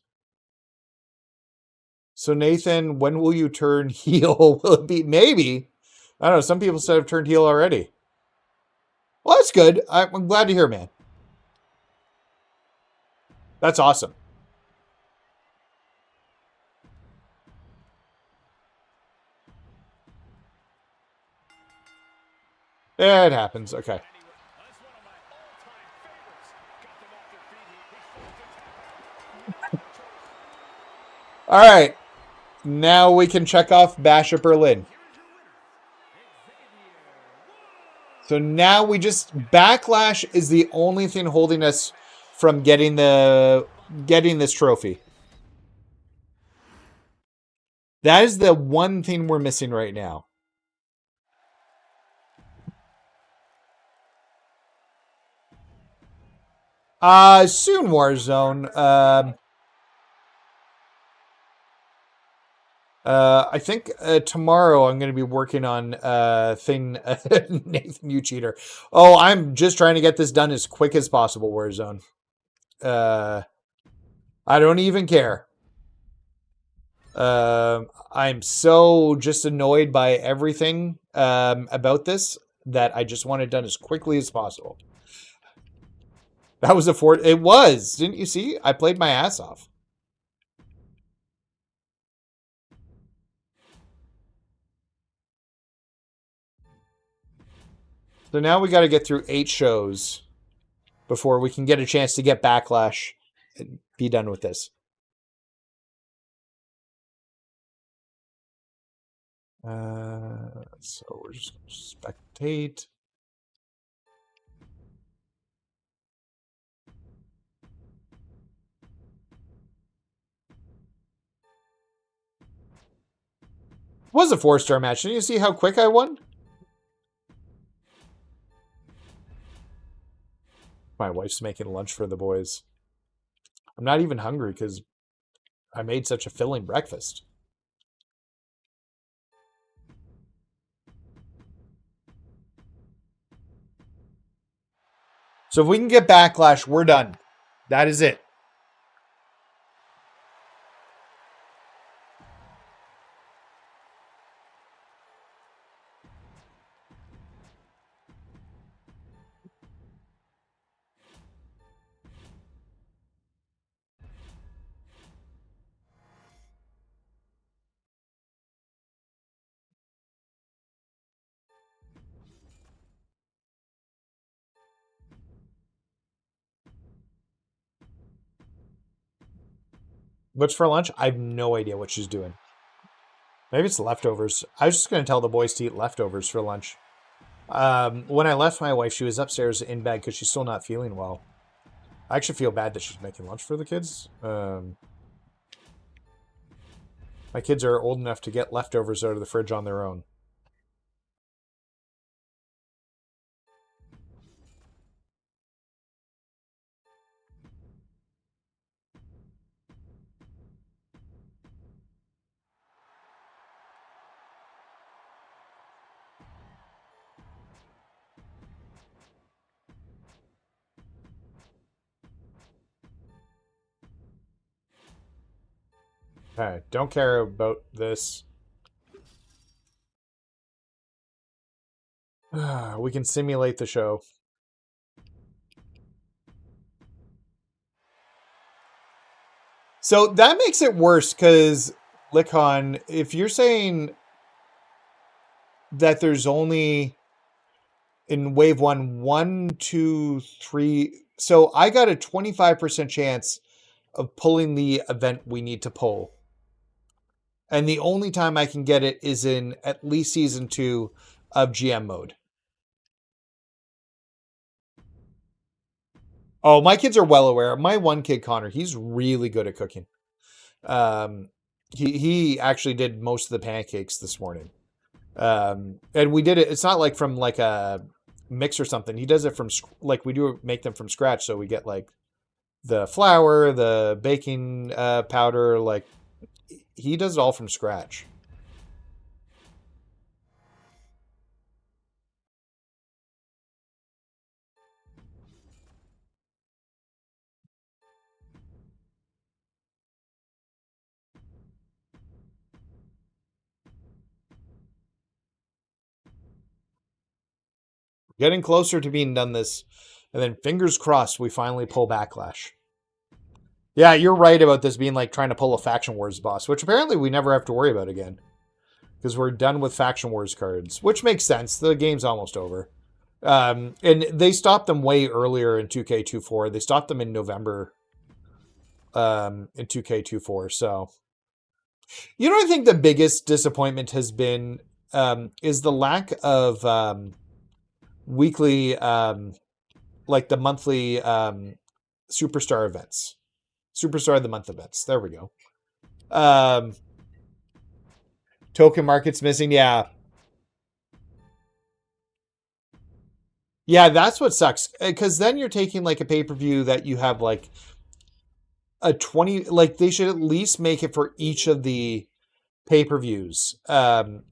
So Nathan, when will you turn heel? Will it be... Maybe. I don't know. Some people said I've turned heel already. Well, that's good. I'm glad to hear, man. That's awesome. It happens. Okay. All right. Now we can check off Bash at Berlin. So now we just... Backlash is the only thing holding us from getting this trophy. That is the one thing we're missing right now. Soon Warzone. I think tomorrow I'm going to be working on thing. Nathan, you cheater! Oh, I'm just trying to get this done as quick as possible. Warzone. I don't even care. I'm so just annoyed by everything about this that I just want it done as quickly as possible. That was it was. Didn't you see? I played my ass off. So now we got to get through 8 shows before we can get a chance to get Backlash and be done with this. So we're just going to spectate. It was a 4-star match. Didn't you see how quick I won? My wife's making lunch for the boys. I'm not even hungry because I made such a filling breakfast. So if we can get Backlash, we're done. That is it. What's for lunch? I have no idea what she's doing. Maybe it's leftovers. I was just going to tell the boys to eat leftovers for lunch. When I left my wife, she was upstairs in bed because she's still not feeling well. I actually feel bad that she's making lunch for the kids. My kids are old enough to get leftovers out of the fridge on their own. Okay, don't care about this. We can simulate the show. So that makes it worse because, Lickon, if you're saying that there's only in wave 1, 2, 3. So I got a 25% chance of pulling the event we need to pull. And the only time I can get it is in at least season 2 of GM mode. Oh, my kids are well aware. My one kid, Connor, he's really good at cooking. He actually did most of the pancakes this morning. And we did it. It's not like from like a mix or something. He does it from like we do make them from scratch. So we get like the flour, the baking powder, like he does it all from scratch. Getting closer to being done this. And then fingers crossed we finally pull Backlash. Yeah, you're right about this being like trying to pull a Faction Wars boss, which apparently we never have to worry about again. Because we're done with Faction Wars cards, which makes sense. The game's almost over. And they stopped them way earlier in 2K24. They stopped them in November in 2K24. So, you know what I think the biggest disappointment has been is the lack of weekly, like the monthly Superstar events. Superstar of the Month events. There we go. Token market's missing. Yeah. Yeah, that's what sucks. Because then you're taking like a pay-per-view that you have like a 20, like they should at least make it for each of the pay-per-views,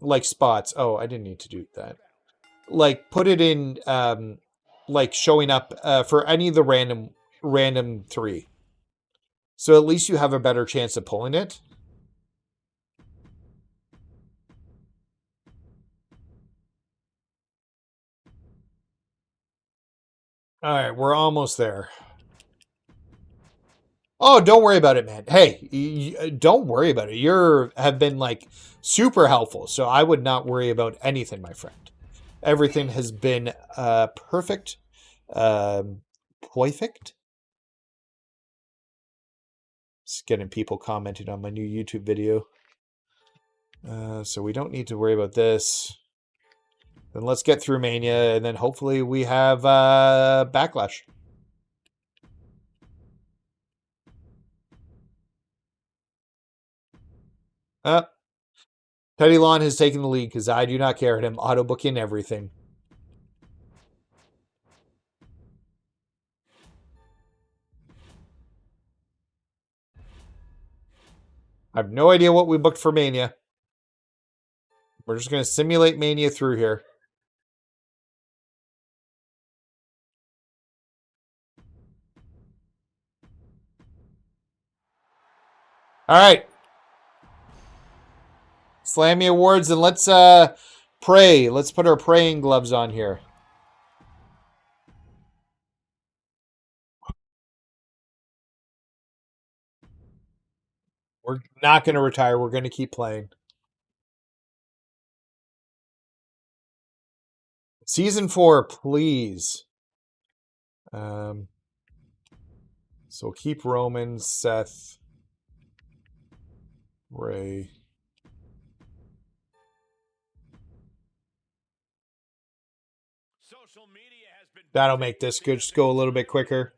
like spots. Oh, I didn't need to do that. Like put it in, like showing up for any of the random 3. So at least you have a better chance of pulling it. All right, we're almost there. Oh, don't worry about it, man. Hey, don't worry about it. You have been like super helpful. So I would not worry about anything, my friend. Everything has been perfect. Perfect. Just getting people commenting on my new YouTube video. So we don't need to worry about this. Then let's get through Mania, and then hopefully we have Backlash. Teddy Long has taken the lead because I do not care at him auto-booking everything. I have no idea what we booked for Mania. We're just going to simulate Mania through here. All right. Slammy Awards, and let's pray. Let's put our praying gloves on here. We're not going to retire. We're going to keep playing. Season 4, please. So we'll keep Roman, Seth, Ray. That'll make this good. Just go a little bit quicker.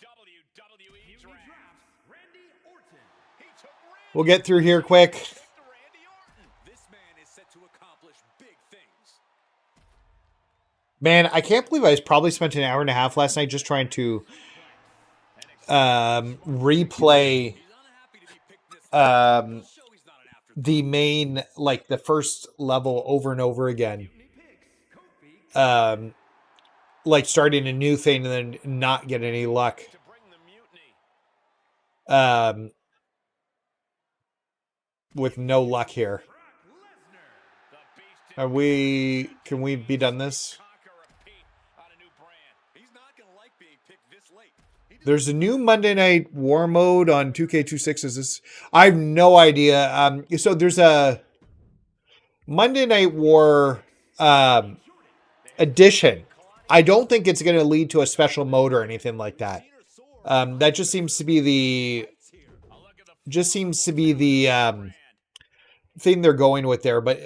We'll get through here quick. Man, I can't believe I probably spent an hour and a half last night just trying to replay the main, like the first level over and over again. Like starting a new thing and then not get any luck. With no luck here. Can we be done this? There's a new Monday Night War mode on 2K26. Is this? I have no idea. So there's a Monday Night War edition I don't think it's going to lead to a special mode or anything like that. That just seems to be the thing they're going with there. But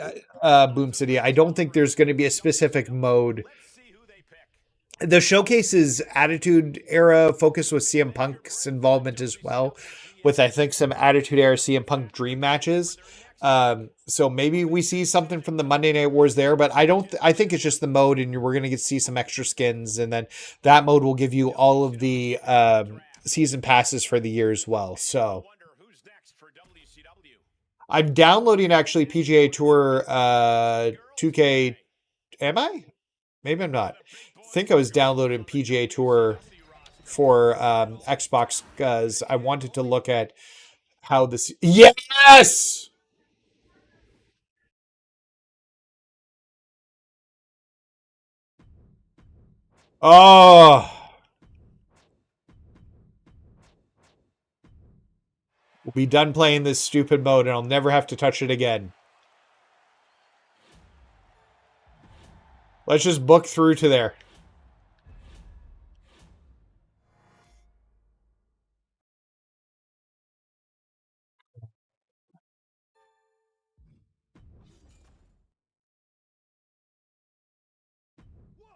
Boom City, I don't think there's going to be a specific mode. The showcase's Attitude Era focus with CM Punk's involvement as well, with I think some Attitude Era CM Punk Dream matches. So maybe we see something from the Monday Night Wars there, but I think it's just the mode, and we're going to see some extra skins, and then that mode will give you all of the season passes for the year as well. So I'm downloading actually PGA Tour 2K. Am I? Maybe I'm not. I think I was downloading PGA Tour for Xbox because I wanted to look at how this. Yes. Oh. We'll be done playing this stupid mode and I'll never have to touch it again. Let's just book through to there.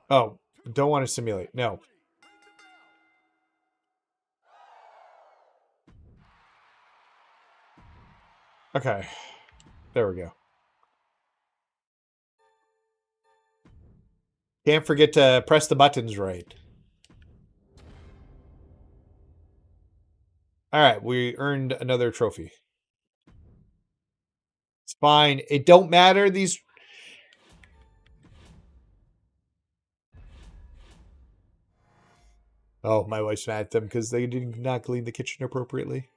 Oh, don't want to simulate. No. Okay. There we go. Can't forget to press the buttons right. All right, we earned another trophy. It's fine. It don't matter. These. Oh, my wife's mad at them because they did not clean the kitchen appropriately.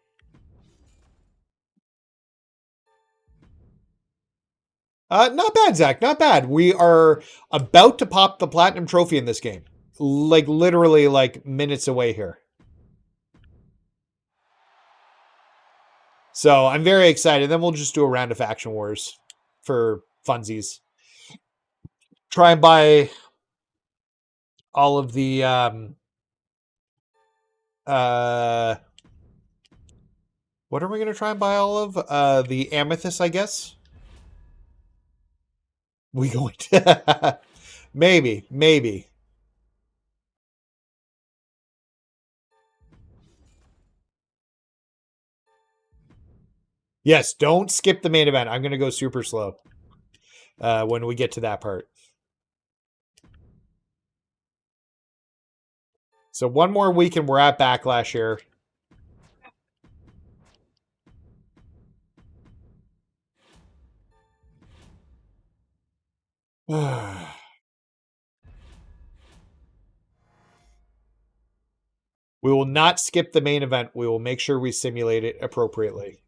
Not bad, Zach. Not bad. We are about to pop the Platinum Trophy in this game. Like, literally, like, minutes away here. So, I'm very excited. Then we'll just do a round of Faction Wars for funsies. Try and buy all of the, what are we going to try and buy all of? The Amethyst, I guess? We going to... maybe. Yes, don't skip the main event. I'm going to go super slow when we get to that part. So one more week and we're at Backlash here. We will not skip the main event. We will make sure we simulate it appropriately.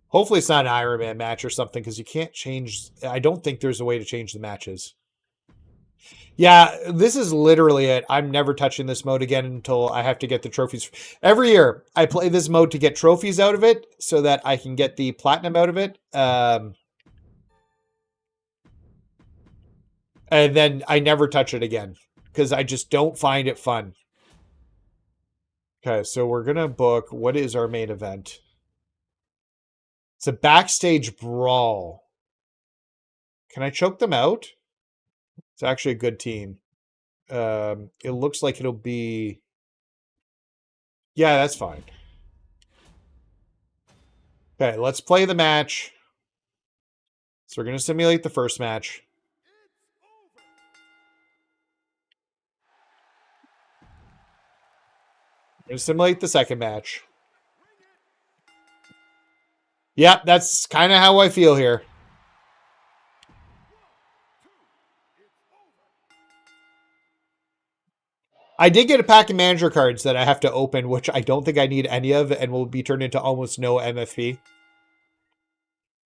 Hopefully it's not an Iron Man match or something because you can't change. I don't think there's a way to change the matches. Yeah, this is literally it. I'm never touching this mode again until I have to get the trophies. Every year, I play this mode to get trophies out of it so that I can get the platinum out of it. And then I never touch it again because I just don't find it fun. Okay, so we're going to book. What is our main event? It's a backstage brawl. Can I choke them out? It's actually a good team. It looks like it'll be... Yeah, that's fine. Okay, let's play the match. So we're going to simulate the first match. We're going to simulate the second match. Yep, that's kind of how I feel here. I did get a pack of manager cards that I have to open, which I don't think I need any of, and will be turned into almost no MFP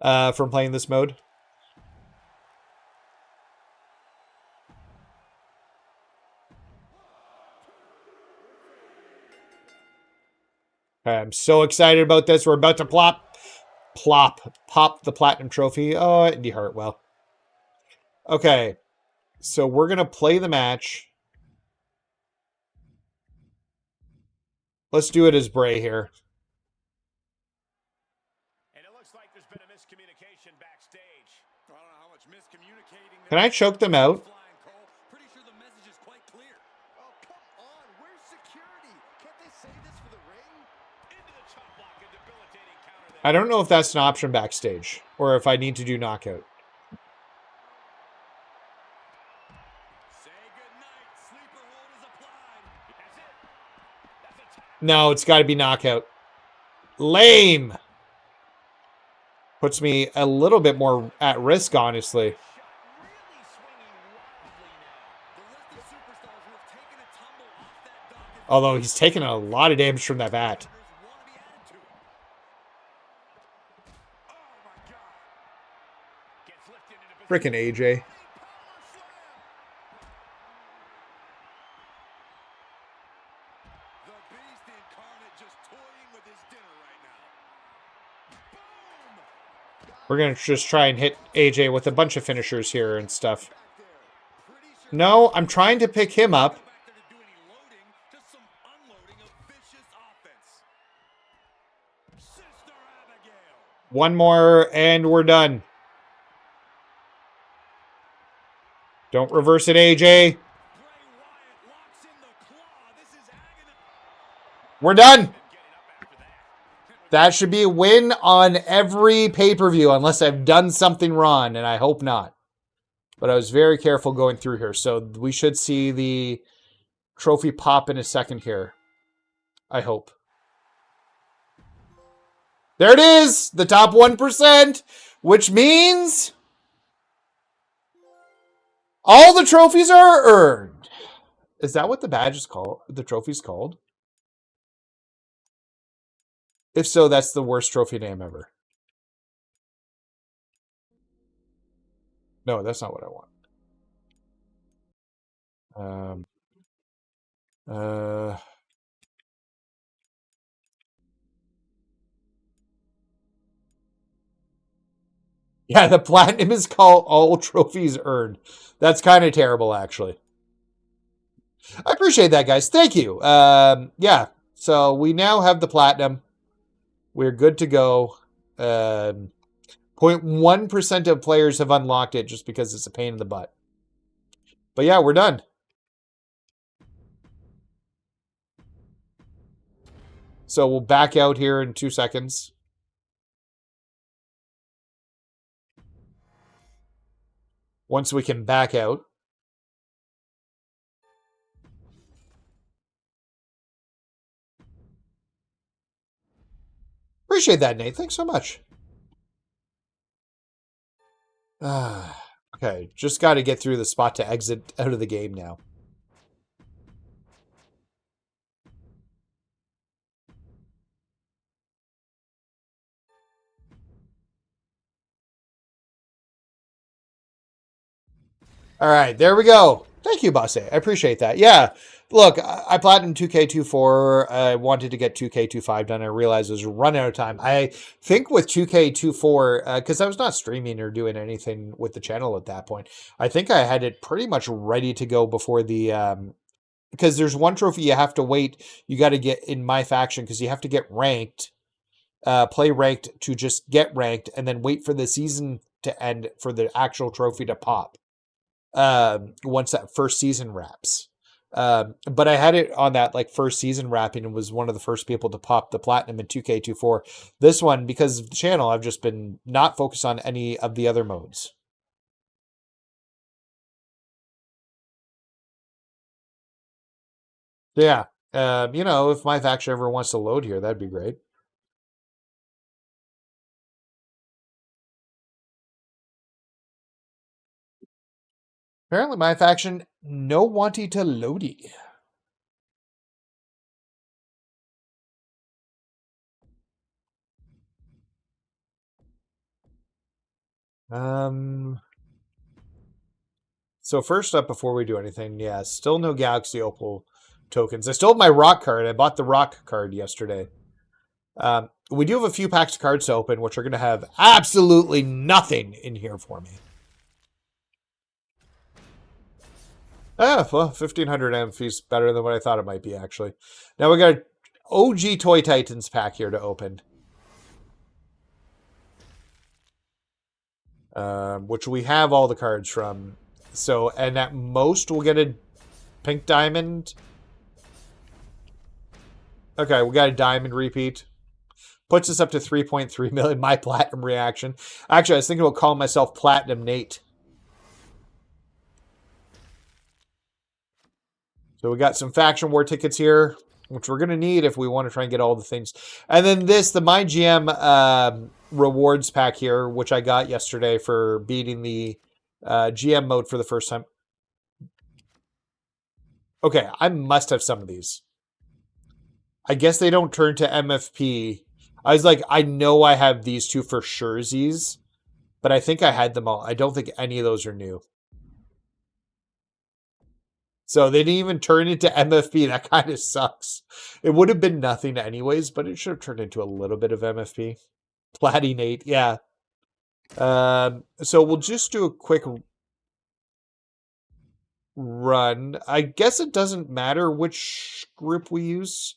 from playing this mode. Okay, I'm so excited about this. We're about to pop the Platinum Trophy. Oh, Indy Hartwell. Okay. So we're going to play the match. Let's do it as Bray here.
And it looks like there's been a miscommunication backstage. I don't know how much miscommunicating.
Can I choke them out?
Pretty sure the message is quite clear.
Oh, come on. Where's security? Can't they say this for the ring? Into the chop block, a debilitating counter.
I don't know if that's an option backstage or if I need to do knockout.
Say goodnight. Sleeper hold is applied.
That's it. That's a tap.
No, it's got to be knockout. Lame. Puts me a little bit more at risk, honestly.
Shot really swinging wildly now. The list of superstars who have taken a tumble off that dock is
Although he's taken a lot of damage from that bat.
want to be added to it.
Oh, my God. Gets lifted into position.
Frickin' AJ.
The beast incarnate just toying with his dinner right now. Boom!
We're going to just try and hit AJ with a bunch of finishers here and stuff.
Back there. Pretty sure
No, I'm trying to pick him up.
Back there to do any loading, just some unloading of vicious offense.
Sister Abigail.
One more, and we're done. Don't reverse it, AJ.
Bray Wyatt locks in the claw. This is agony.
We're done.
Getting up after that.
That should be a win on every pay-per-view, unless I've done something wrong, and I hope not. But I was very careful going through here, so we should see the trophy pop in a second here. I hope. There it is! The top 1%! Which means all the trophies are earned. Is that what the badge is called? The trophy's called? If so, that's the worst trophy name ever. No, that's not what I want. Yeah, the platinum is called all trophies earned. That's kind of terrible, actually. I appreciate that, guys. Thank you. Yeah, so we now have the platinum. We're good to go. 0.1% of players have unlocked it just because it's a pain in the butt. But yeah, we're done. So we'll back out here in 2 seconds. Once we can back out. Appreciate that, Nate. Thanks so much. Okay, just got to get through the spot to exit out of the game now. All right, there we go. Thank you, Bosse. I appreciate that. Yeah, look, I platinumed 2K24. I wanted to get 2K25 done. I realized I was running out of time. I think with 2K24, because I was not streaming or doing anything with the channel at that point, I think I had it pretty much ready to go before the... because there's one trophy you have to wait. You got to get in my faction because you have to get ranked, play ranked to just get ranked, and then wait for the season to end for the actual trophy to pop. Once that first season wraps. But I had it on that like first season wrapping and was one of the first people to pop the platinum in 2K24. This one, because of the channel, I've just been not focused on any of the other modes. Yeah. You know, if my faction ever wants to load here, that'd be great. Apparently my faction no wanty to loady. So first up, before we do anything, yeah, still no Galaxy Opal tokens. I still have my Rock card. I bought the Rock card yesterday. We do have a few packs of cards to open, which are going to have absolutely nothing in here for me. Ah, well, 1,500 M fees better than what I thought it might be, actually. Now we got an OG Toy Titans pack here to open. Which we have all the cards from. So, and at most we'll get a pink diamond. Okay, we got a diamond repeat. Puts us up to 3.3 million. My platinum reaction. Actually, I was thinking about calling myself Platinum Nate. So we got some Faction War tickets here, which we're going to need if we want to try and get all the things. And then this, the MyGM rewards pack here, which I got yesterday for beating the GM mode for the first time. Okay, I must have some of these. I guess they don't turn to MFP. I was like, I know I have these two for surezies, but I think I had them all. I don't think any of those are new. So they didn't even turn into MFP. That kind of sucks. It would have been nothing anyways, but it should have turned into a little bit of MFP. Platinate, yeah. So we'll just do a quick run. I guess it doesn't matter which group we use.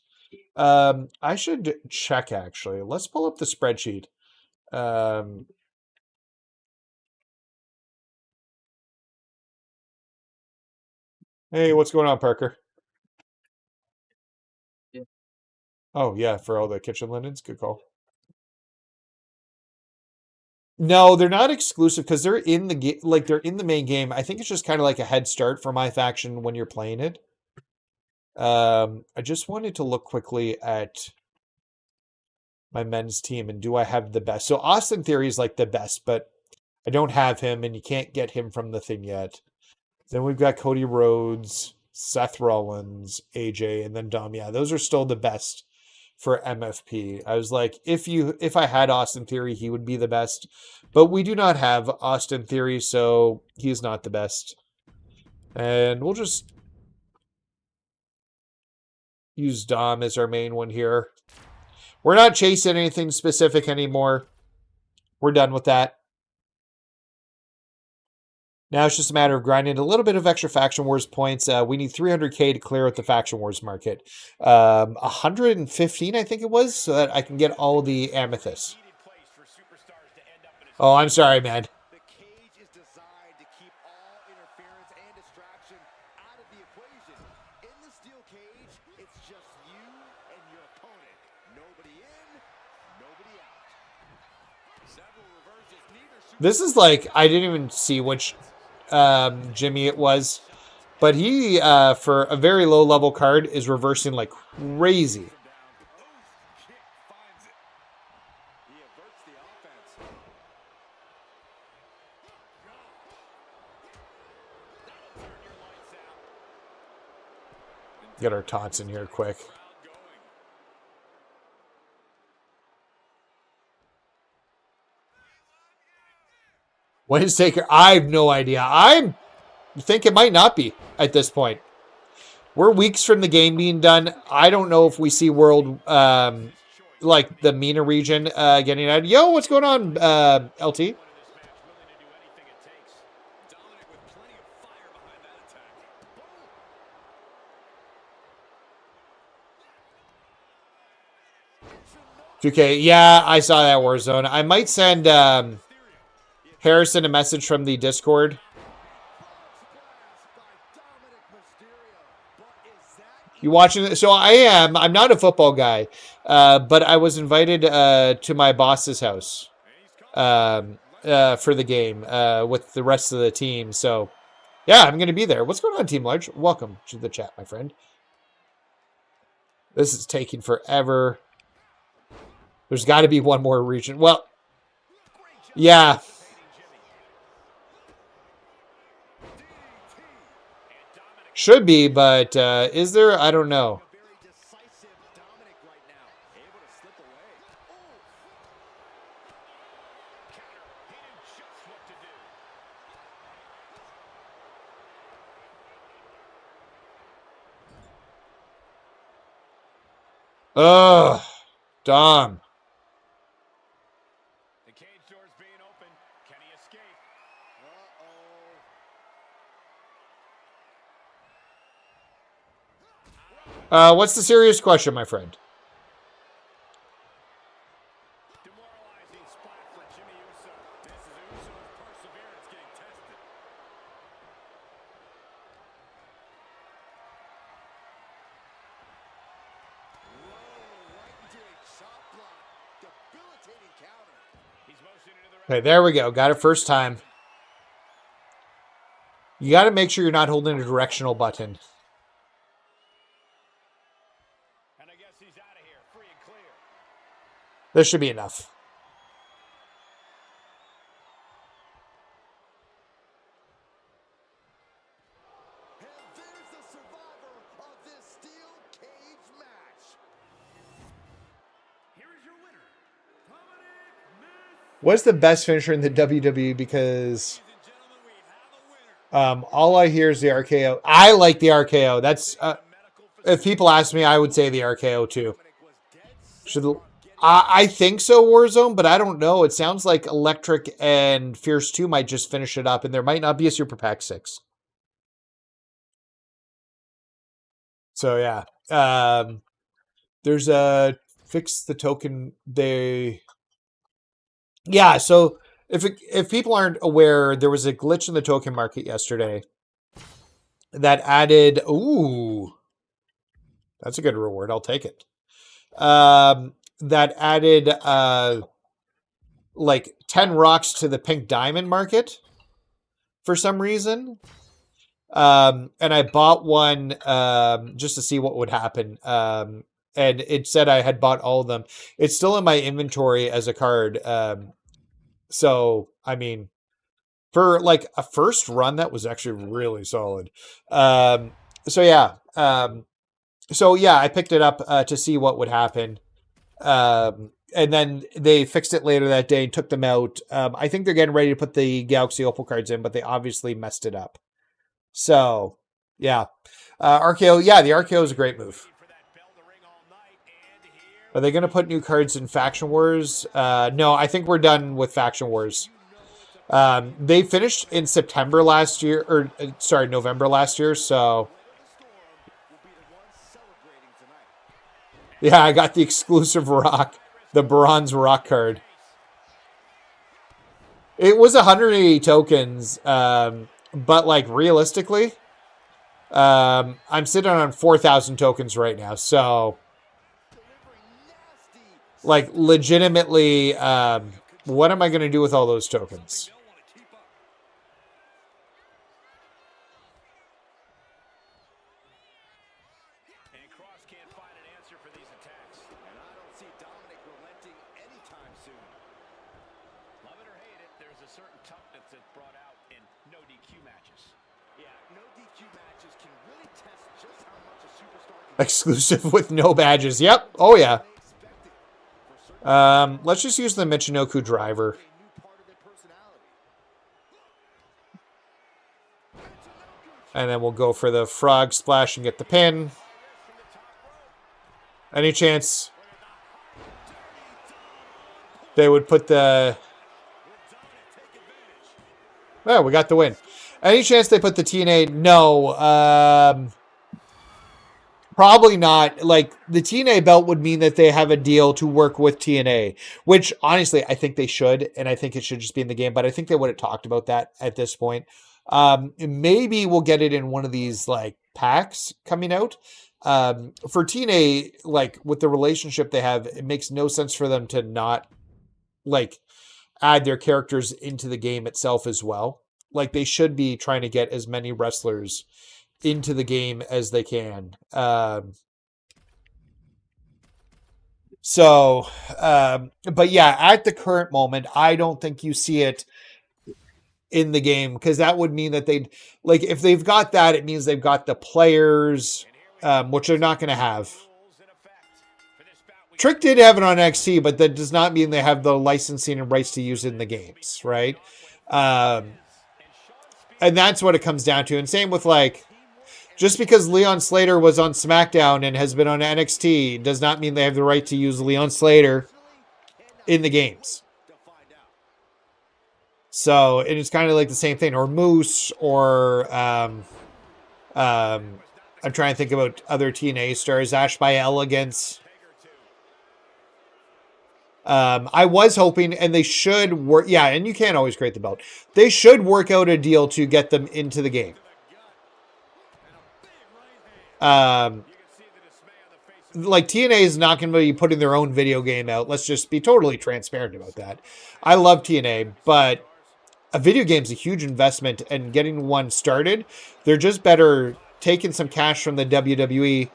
I should check, actually. Let's pull up the spreadsheet. Hey, what's going on, Parker?
Yeah.
Oh, yeah, for all the kitchen linens. Good call. No, they're not exclusive because they're in the game. Like, they're in the main game. I think it's just kind of like a head start for my faction when you're playing it. I just wanted to look quickly at my men's team and do I have the best? So Austin Theory is like the best, but I don't have him and you can't get him from the thing yet. Then we've got Cody Rhodes, Seth Rollins, AJ, and then Dom. Yeah, those are still the best for MFP. I was like, if I had Austin Theory, he would be the best. But we do not have Austin Theory, so he's not the best. And we'll just use Dom as our main one here. We're not chasing anything specific anymore. We're done with that. Now it's just a matter of grinding a little bit of extra Faction Wars points. We need 300k to clear out the Faction Wars market. 115, I think it was, so that I can get all the amethysts. Oh, I'm sorry, man.
The cage is designed to keep all interference and distraction out of the equation. In the steel cage, it's just you and your opponent. Nobody in, nobody out. Several reverses, neither
This is like, I didn't even see which Jimmy it was, but he, for a very low level card, is reversing like crazy. Get our taunts in here quick. When is Taker? I have no idea. I think it might not be at this point. We're weeks from the game being done. I don't know if we see World, like the MENA region getting added. Yo, what's going on, LT? Okay, yeah, I saw that Warzone. I might send Harrison a message from the Discord. You watching it? So I am. I'm not a football guy, but I was invited to my boss's house for the game with the rest of the team. So, yeah, I'm going to be there. What's going on, Team Large? Welcome to the chat, my friend. This is taking forever. There's got to be one more region. Well, yeah. Should be, but is there? I don't know. Ugh, Dom.
The cage door's being opened. Can he escape?
What's the serious question, my friend?
Demoralizing spot for Jimmy Uso. This is Uso's perseverance getting tested. Whoa, right into a chop block. Debilitating counter.
He's motioning to the
Okay, there we go. Got it first time. You got to make sure you're not holding a directional button.
And I guess he's out of here, free and clear.
This should be enough.
And there's the survivor of this steel cage match. Here is your winner, Dominic Mysterio.
What's the best finisher in the WWE? Because all I hear is the RKO. I like the RKO. That's if people ask me, I would say the RKO too. I think so, Warzone, but I don't know. It sounds like Electric and Fierce 2 might just finish it up, and there might not be a Super Pack 6. So yeah, there's a fix the token. Yeah, so if people aren't aware, there was a glitch in the token market yesterday that added. Ooh, that's a good reward. I'll take it. That added like 10 rocks to the pink diamond market for some reason. And I bought one just to see what would happen. And it said I had bought all of them. It's still in my inventory as a card. So, I mean, for like a first run, that was actually really solid. So yeah, I picked it up to see what would happen. And then they fixed it later that day and took them out. I think they're getting ready to put the Galaxy Opal cards in, but they obviously messed it up. So, yeah. RKO, yeah, the RKO is a great move. Are they going to put new cards in Faction Wars? No, I think we're done with Faction Wars. They finished in September last year, or sorry, November last year, so... Yeah, I got the exclusive rock, the bronze rock card. It was 180 tokens, but like realistically, I'm sitting on 4,000 tokens right now. So, like legitimately, what am I going to do with all those tokens? Exclusive with no badges. Yep. Oh, yeah. Let's just use the Michinoku driver. And then we'll go for the frog splash and get the pin. Any chance they would put the... Oh, we got the win. Any chance they put the TNA? No. Probably not. Like, the TNA belt would mean that they have a deal to work with TNA, which, honestly, I think they should, and I think it should just be in the game, but I think they would have talked about that at this point. Maybe we'll get it in one of these, like, packs coming out. For TNA, like, with the relationship they have, it makes no sense for them to not, like, add their characters into the game itself as well. Like, they should be trying to get as many wrestlers into the game as they can. But yeah, at the current moment, I don't think you see it in the game, because that would mean that they'd, like, if they've got that, it means they've got the players, which they're not going to have. Trick did have it on XT, but that does not mean they have the licensing and rights to use it in the games, right? And that's what it comes down to. And same with, like, just because Leon Slater was on SmackDown and has been on NXT does not mean they have the right to use Leon Slater in the games. So it's kind of like the same thing, or Moose, or I'm trying to think about other TNA stars. Ash by Elegance. I was hoping, and they should work. Yeah, and you can't always create the belt. They should work out a deal to get them into the game. Like TNA is not going to be putting their own video game out. Let's just be totally transparent about that. I love TNA, but a video game is a huge investment, and getting one started, they're just better taking some cash from the WWE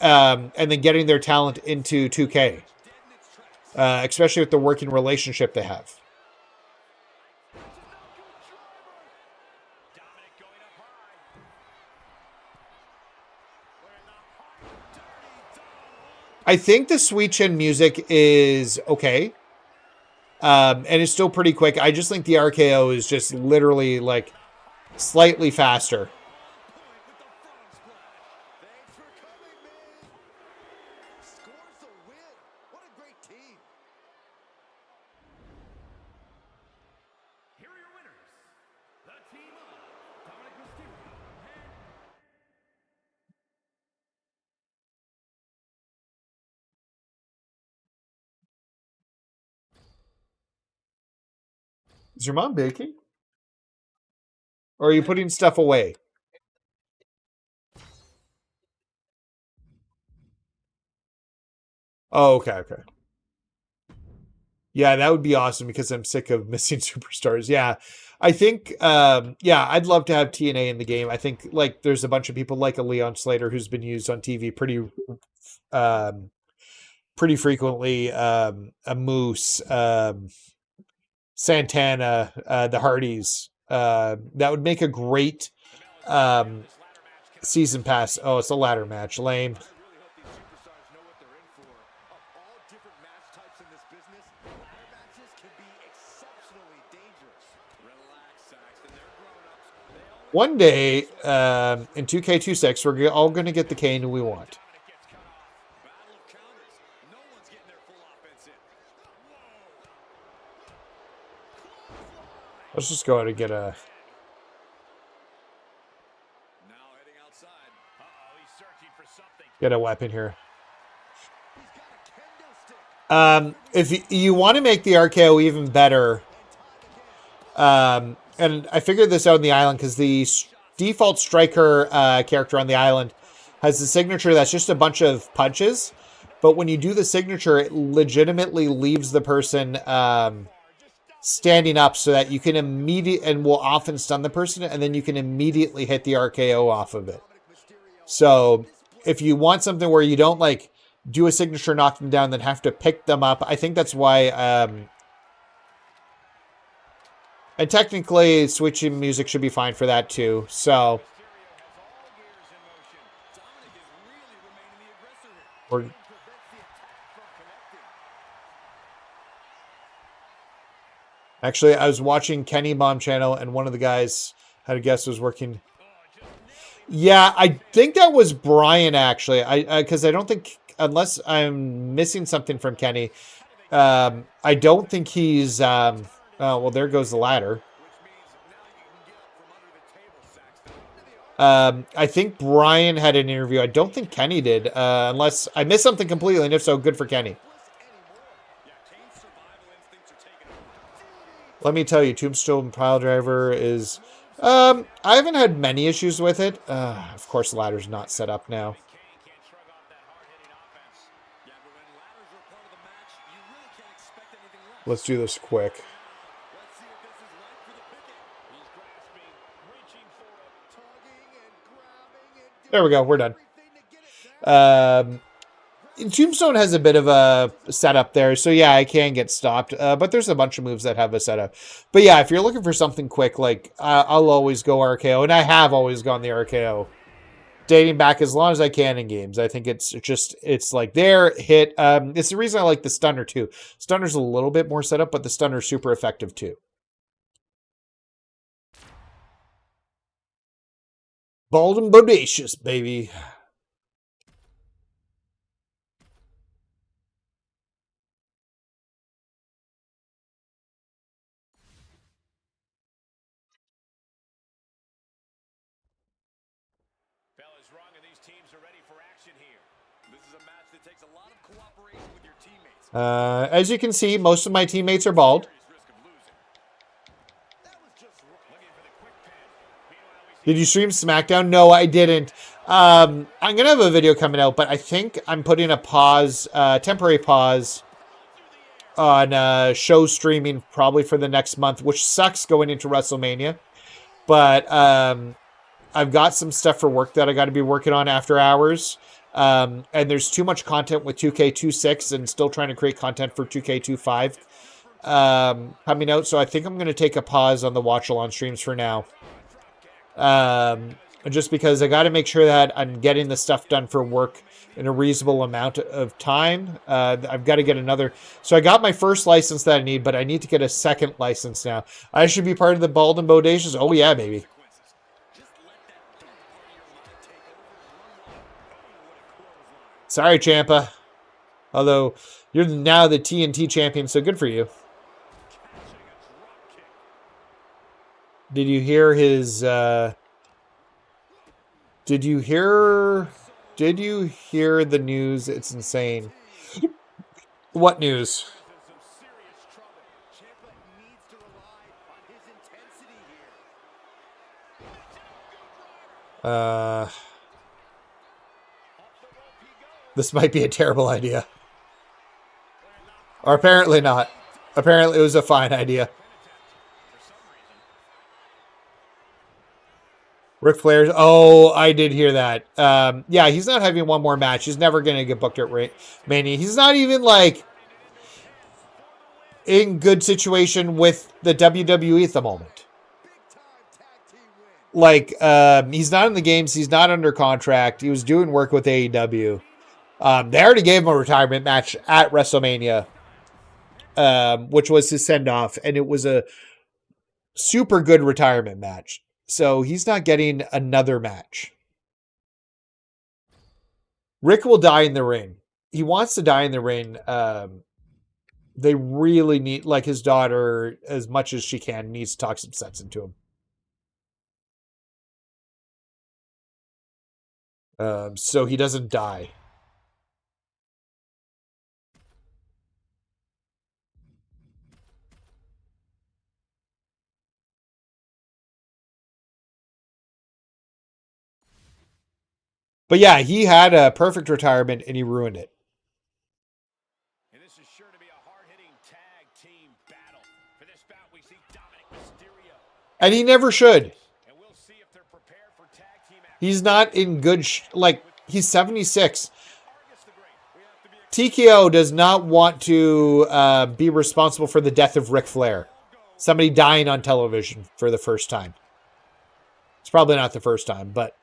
and then getting their talent into 2K, especially with the working relationship they have. I think the Sweet Chin music is okay. And it's still pretty quick. I just think the RKO is just literally like slightly faster. Is your mom baking? Or are you putting stuff away? Oh, okay. Yeah, that would be awesome because I'm sick of missing superstars. Yeah. I think I'd love to have TNA in the game. I think like there's a bunch of people like a Leon Slater who's been used on TV pretty frequently. A Moose, Santana, the Hardys. That would make a great season pass. Oh, it's a ladder match. Lame. One day in 2K26, we're all going to get the Kane we want. Let's just go ahead and get a weapon here. If you want to make the RKO even better, and I figured this out on the island because the default striker character on the island has the signature that's just a bunch of punches, but when you do the signature, it legitimately leaves the person standing up so that you can and will often stun the person, and then you can immediately hit the RKO off of it. So if you want something where you don't like do a signature, knock them down, then have to pick them up, I think that's why. And technically, switching music should be fine for that too. So actually, I was watching Kenny Bomb channel, and one of the guys had a guest was working. Yeah, I think that was Brian actually. Because I don't think, unless I'm missing something from Kenny, I don't think he's. Well, there goes the ladder. I think Brian had an interview. I don't think Kenny did, unless I missed something completely. And if so, good for Kenny. Let me tell you, Tombstone Piledriver is... I haven't had many issues with it. Of course, the ladder's not set up now. Let's do this quick. There we go. We're done. Tombstone has a bit of a setup there, so yeah, I can get stopped. But there's a bunch of moves that have a setup. But yeah, if you're looking for something quick, like I'll always go RKO, and I have always gone the RKO, dating back as long as I can in games. I think it's like there, hit. It's the reason I like the stunner too. Stunner's a little bit more setup, but the stunner's super effective too. Bald and bodacious, baby.
is rung and these teams are ready for action here. This is a match that takes a lot of cooperation with your teammates.
As you can see, most of my teammates are bald. Did you stream SmackDown? No, I didn't. I'm going to have a video coming out, but I think I'm putting a pause, temporary pause on show streaming probably for the next month, which sucks going into WrestleMania. But I've got some stuff for work that I got to be working on after hours. And there's too much content with 2K26 and still trying to create content for 2K25 coming out. So I think I'm going to take a pause on the watch-along streams for now. Just because I got to make sure that I'm getting the stuff done for work in a reasonable amount of time. I've got to get another. So I got my first license that I need, but I need to get a second license now. I should be part of the Bald and Bodacious. Oh, yeah, baby. Sorry, Ciampa. Although, you're now the TNT champion, so good for you. Did you hear his, Did you hear the news? It's insane. What news? This might be a terrible idea. Or apparently not. Apparently it was a fine idea. Ric Flair's... Oh, I did hear that. Yeah, he's not having one more match. He's never going to get booked at Mania. He's not even, like, in good situation with the WWE at the moment. Like, he's not in the games. He's not under contract. He was doing work with AEW. They already gave him a retirement match at WrestleMania, which was his send-off, and it was a super good retirement match. So he's not getting another match. Rick will die in the ring. He wants to die in the ring. They really need, like, his daughter, as much as she can, needs to talk some sense into him. So he doesn't die. But yeah, he had a perfect retirement and he ruined it.
And this is sure to be a hard-hitting tag team battle. For this bout, we see Dominic Mysterio.
And he never should.
And we'll see if they're prepared for tag team action.
He's not in good like he's 76. TKO does not want to be responsible for the death of Ric Flair. Somebody dying on television for the first time. It's probably not the first time, but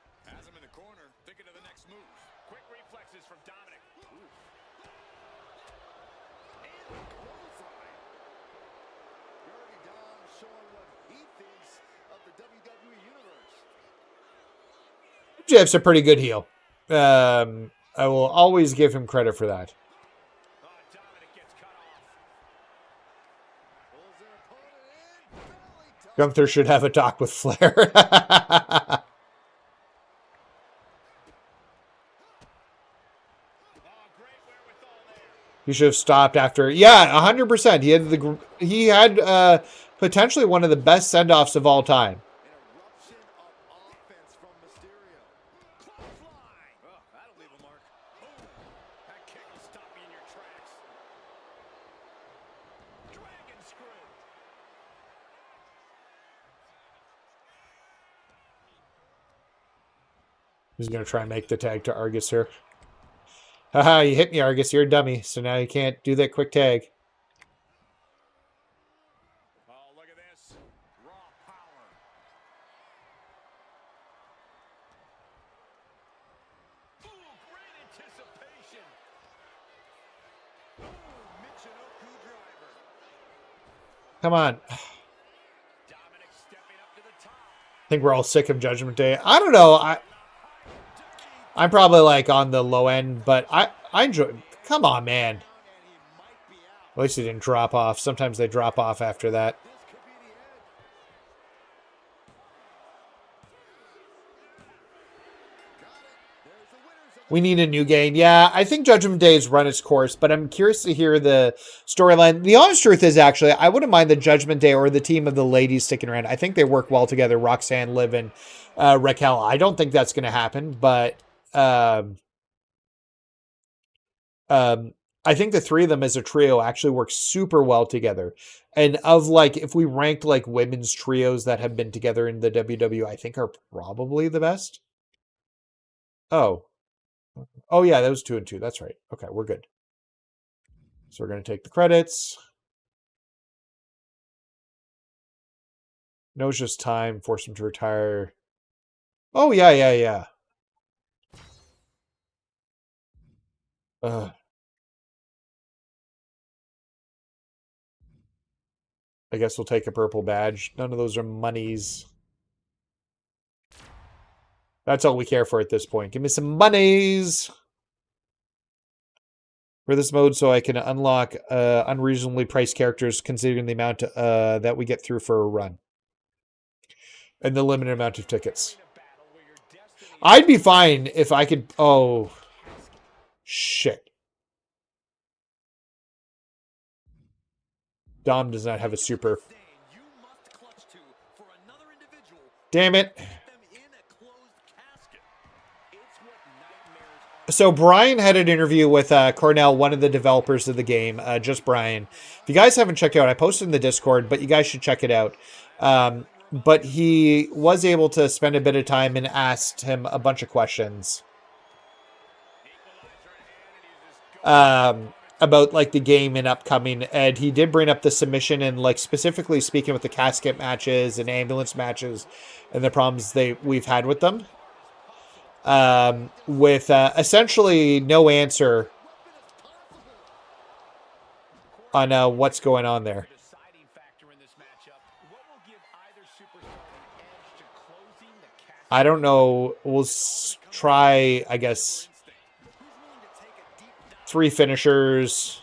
Jeff's a pretty good heel. I will always give him credit for that. Gunther should have a talk with Flair. He should have stopped after. Yeah, 100%. He had potentially one of the best send-offs of all time. He's going to try and make the tag to Argus here. Haha, you hit me, Argus. You're a dummy. So now you can't do that quick tag.
Oh, look at this. Raw power. Ooh, great anticipation. Ooh, Michinoku driver.
Come on.
Dominic stepping up to the top.
I think we're all sick of Judgment Day. I don't know. I'm probably like on the low end, but I enjoy. Come on, man. At least he didn't drop off. Sometimes they drop off after that. We need a new game. Yeah, I think Judgment Day has run its course, but I'm curious to hear the storyline. The honest truth is, actually, I wouldn't mind the Judgment Day or the team of the ladies sticking around. I think they work well together, Roxanne, Liv, and Raquel. I don't think that's going to happen, but I think the three of them as a trio actually work super well together. And of like, if we ranked like women's trios that have been together in the WWE, I think are probably the best. Oh yeah, that was 2 and 2. That's right. Okay, we're good. So we're going to take the credits. No, it's just time. Force him to retire. Oh, yeah. I guess we'll take a purple badge. None of those are monies. That's all we care for at this point. Give me some monies for this mode so I can unlock unreasonably priced characters considering the amount that we get through for a run. And the limited amount of tickets. I'd be fine if I could... Oh. Shit. Dom does not have a super. Damn it. So Brian had an interview with Cornell, one of the developers of the game, just Brian. If you guys haven't checked it out, I posted in the Discord, but you guys should check it out. But he was able to spend a bit of time and asked him a bunch of questions. About like the game and upcoming, and he did bring up the submission and like specifically speaking with the casket matches and ambulance matches and the problems we've had with them. With essentially no answer on what's going on there. I don't know. We'll try, I guess, 3 finishers.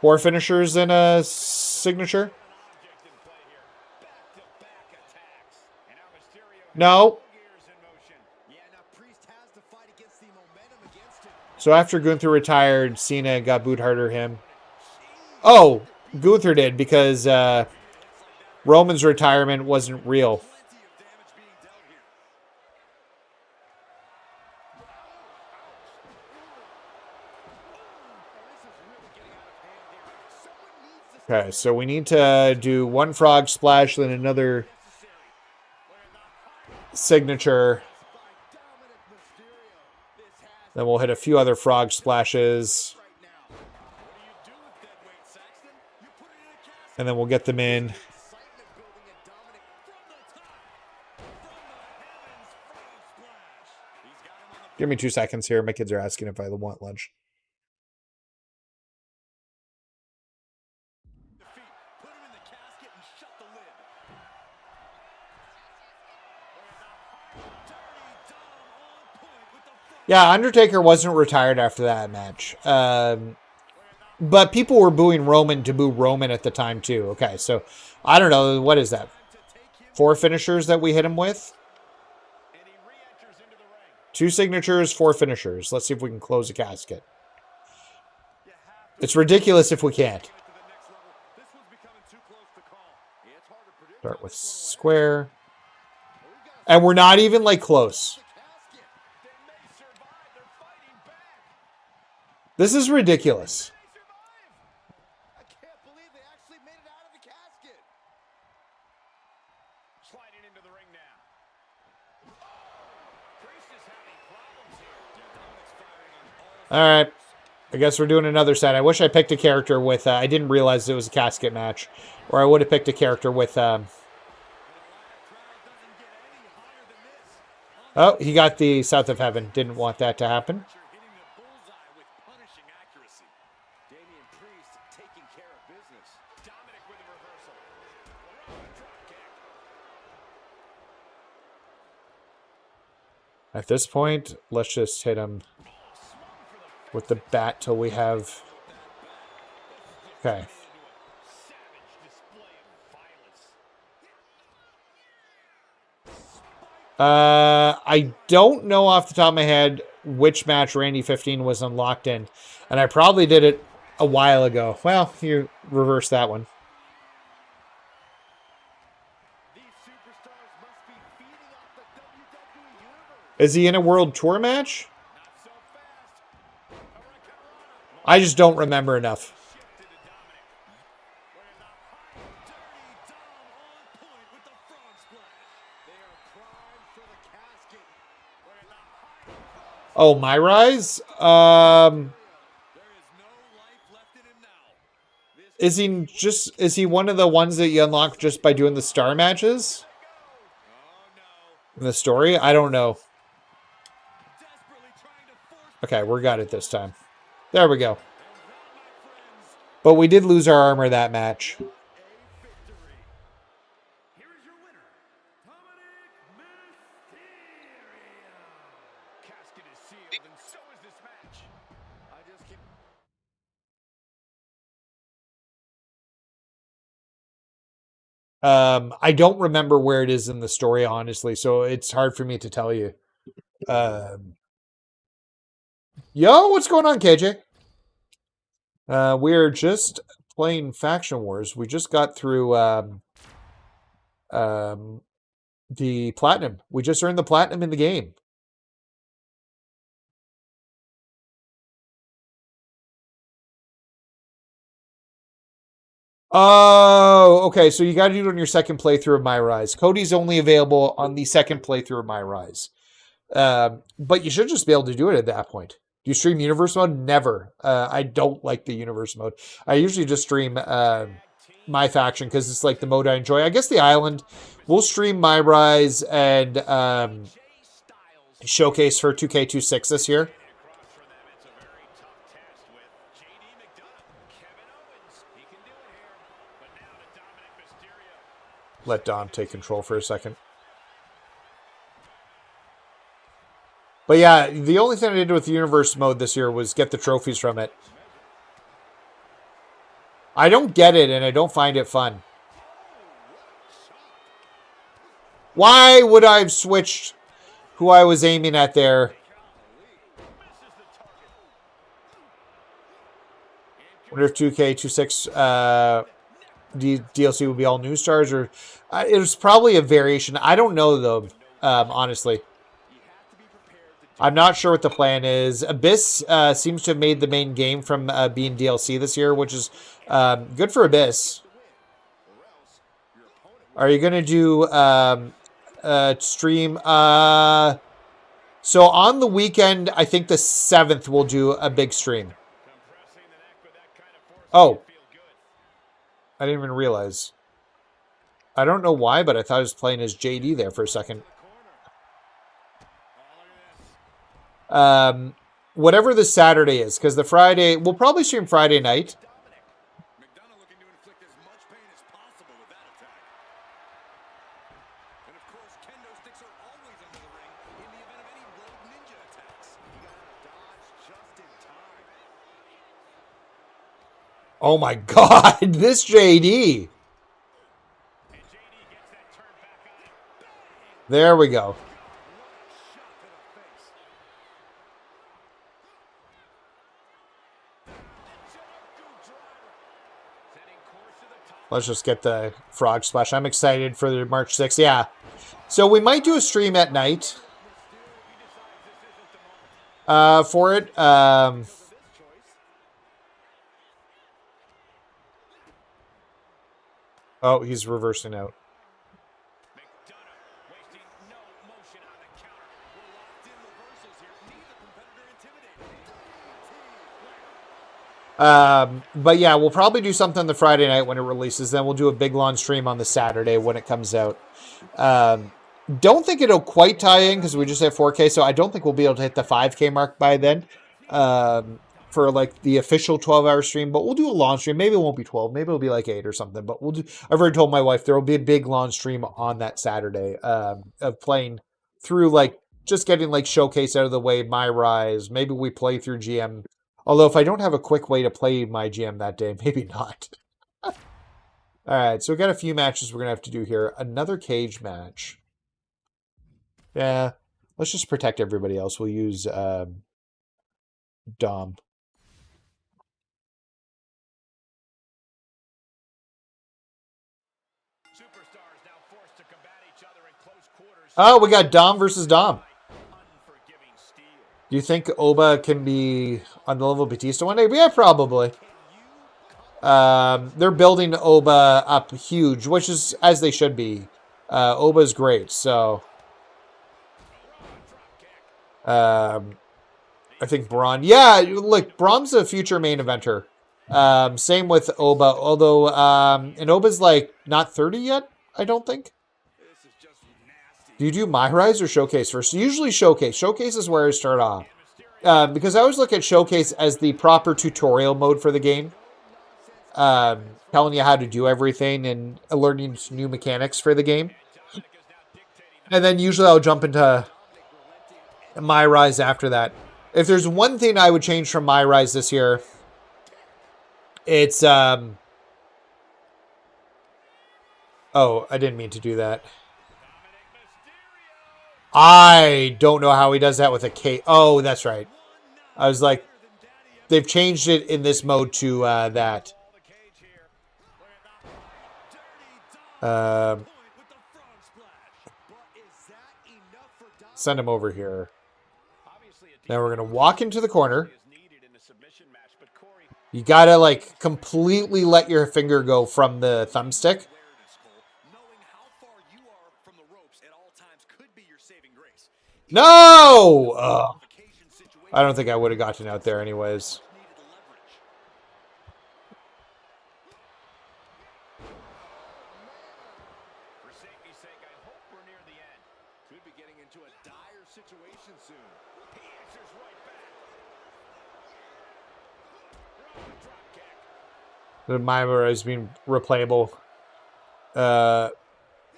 4 finishers and a signature. No. So after Gunther retired, Cena got boot harder him. Oh, Gunther did because Roman's retirement wasn't real. Okay, so we need to do 1 frog splash, then another signature. Then we'll hit a few other frog splashes. And then we'll get them in. Give me 2 seconds here. My kids are asking if I want lunch. Yeah, Undertaker wasn't retired after that match. But people were booing Roman to boo Roman at the time, too. Okay, so I don't know. What is that? 4 finishers that we hit him with? 2 signatures, 4 finishers. Let's see if we can close a casket. It's ridiculous if we can't. Start with square. And we're not even, like, close. This is ridiculous.
I can't believe they actually made it out of the casket. Sliding into the ring now. Priest is having problems here.
All right. I guess we're doing another set. I wish I picked a character with... I didn't realize it was a casket match. Or I would have picked a character with... Oh, he got the South of Heaven. Didn't want that to happen. At this point, let's just hit him with the bat till we have... Okay. I don't know off the top of my head which match Randy 15 was unlocked in. And I probably did it a while ago. Well, you reverse that one. Is he in a World Tour match? I just don't remember enough. Oh, my rise? Is he one of the ones that you unlock just by doing the star matches? In the story? I don't know. Okay, we got it this time. There we go. But we did lose our armor that match. I don't remember where it is in the story, honestly, so it's hard for me to tell you. Yo, what's going on, KJ? We're just playing Faction Wars. We just got through the Platinum. We just earned the Platinum in the game. Oh, okay. So you got to do it on your second playthrough of My Rise. Cody's only available on the second playthrough of My Rise. But you should just be able to do it at that point. Do you stream Universe Mode? Never. I don't like the Universe Mode. I usually just stream My Faction because it's like the mode I enjoy. I guess the Island. We'll stream My Rise and Showcase for 2K26 this year. Let Dom take control for a second. But yeah, the only thing I did with the Universe Mode this year was get the trophies from it. I don't get it, and I don't find it fun. Why would I have switched who I was aiming at there? Wonder if 2K26 DLC would be all new stars, or it was probably a variation. I don't know, though, honestly. I'm not sure what the plan is. Abyss seems to have made the main game from being DLC this year, which is good for Abyss. Are you going to do stream? So on the weekend, I think the 7th, we'll do a big stream. Oh. I didn't even realize. I don't know why, but I thought I was playing as JD there for a second. Whatever the Saturday is, because the Friday, we'll probably stream Friday night. Oh my God, this JD. There we go. Let's just get the frog splash. I'm excited for the March 6th. Yeah. So we might do a stream at night for it. Oh, he's reversing out. But yeah, we'll probably do something on the Friday night when it releases. Then we'll do a big long stream on the Saturday when it comes out. Don't think it'll quite tie in because we just have 4K, so I don't think we'll be able to hit the 5K mark by then. For like the official 12-hour stream, but we'll do a long stream. Maybe it won't be 12, maybe it'll be like 8 or something, but we'll do. I've already told my wife there will be a big long stream on that Saturday of playing through, like, just getting like Showcase out of the way, My Rise. Maybe we play through GM. Although if I don't have a quick way to play MyGM that day, maybe not. All right, so we got a few matches we're gonna have to do here. Another cage match. Yeah. Let's just protect everybody else. We'll use Dom.
Superstars now forced to combat each other in close quarters.
Oh, we got Dom versus Dom.
Unforgiving steel.
Do you think Oba can be on the level of Batista one day? Yeah, probably. They're building Oba up huge, which is as they should be. Oba's great, so I think Braun. Yeah, look, Braun's a future main eventer. Same with Oba, although and Oba's like not 30 yet, I don't think. Do you do My Rise or Showcase first? Usually Showcase. Showcase is where I start off. Because I always look at Showcase as the proper tutorial mode for the game. Telling you how to do everything and learning new mechanics for the game. And then usually I'll jump into My Rise after that. If there's one thing I would change from My Rise this year, it's oh, I didn't mean to do that. I don't know how he does that with a K. Oh, that's right. I was like, they've changed it in this mode to that. Send him over here. Now we're going to walk into the corner. You got to like completely let your finger go from the thumbstick. No! I don't think I would have gotten out there anyways.
For safety's sake, I hope we're near the end.
Could be getting into a dire situation soon.
He answers right back. Drop kick.
The Mimera has been replayable.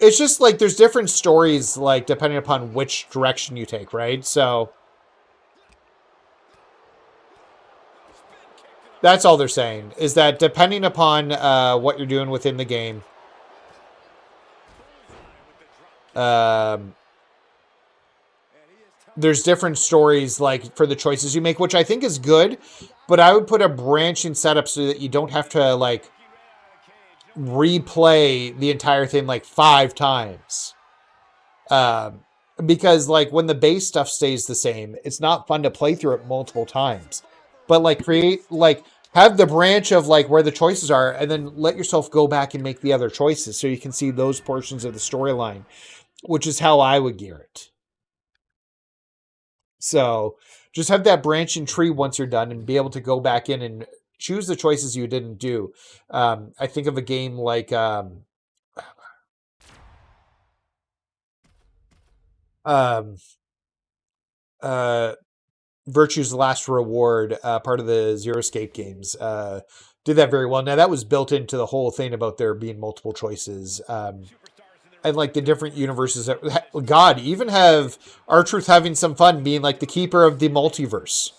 It's just like there's different stories, like depending upon which direction you take, right? So that's all they're saying, is that depending upon what you're doing within the game, there's different stories like for the choices you make, which I think is good, but I would put a branching setup so that you don't have to like replay the entire thing like 5 times. Because like when the base stuff stays the same, it's not fun to play through it multiple times. But like have the branch of like where the choices are, and then let yourself go back and make the other choices so you can see those portions of the storyline, which is how I would gear it. So just have that branching tree once you're done and be able to go back in and choose the choices you didn't do. I think of a game like Virtue's Last Reward, part of the Zero Escape games, did that very well. Now that was built into the whole thing about there being multiple choices. And like the different universes that, God, even have R-Truth having some fun being like the keeper of the multiverse.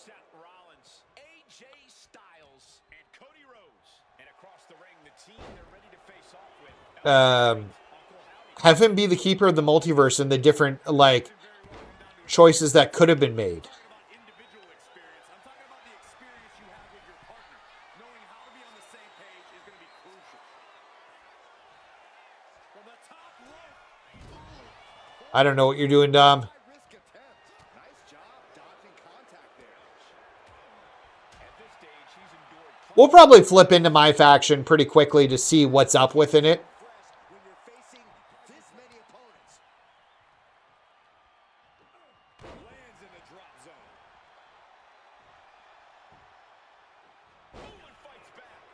Have him be the keeper of the multiverse and the different like choices that could have been made. I don't know what you're doing, Dom.
Nice job dodging contact there.
At this stage, he's endured
We'll probably flip into my faction pretty quickly to see what's up within it.
When you're facing this many opponents.
lands in the drop zone. Owen fights back.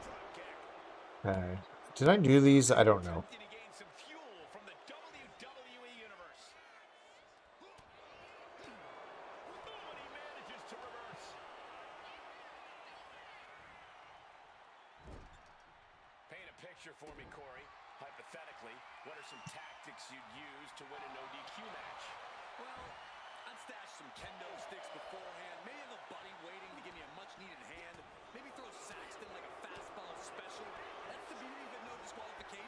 Drop kick.
Did I do these? I don't know.
To gain some fuel from the WWE Universe. And he manages to reverse. Paint a picture for me, Corey. Hypothetically, what are some tactics you'd use to win a no DQ match?
Well, I'd stash some kendo sticks beforehand. Maybe have a buddy waiting to give me a much-needed hand. Maybe throw Saxton like a fastball special. That's the beauty of a no disqualification.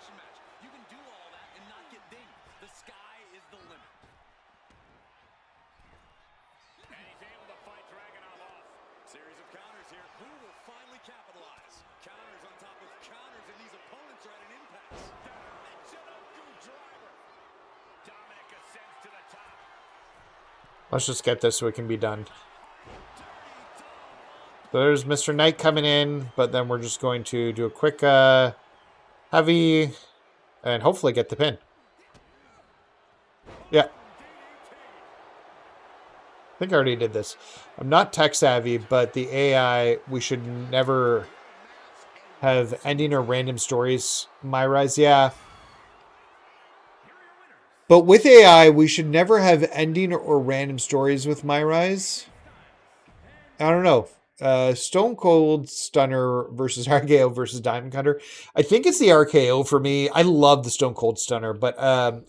Let's just get this so it can be done. There's Mr. Knight coming in, but then we're just going to do a quick heavy and hopefully get the pin. Yeah. I think I already did this. I'm not tech savvy, but the AI, we should never have ending or random stories. MyRise, yeah. But with AI, we should never have ending or random stories with MyRise. I don't know. Stone Cold Stunner versus RKO versus Diamond Cutter. I think it's the RKO for me. I love the Stone Cold Stunner, but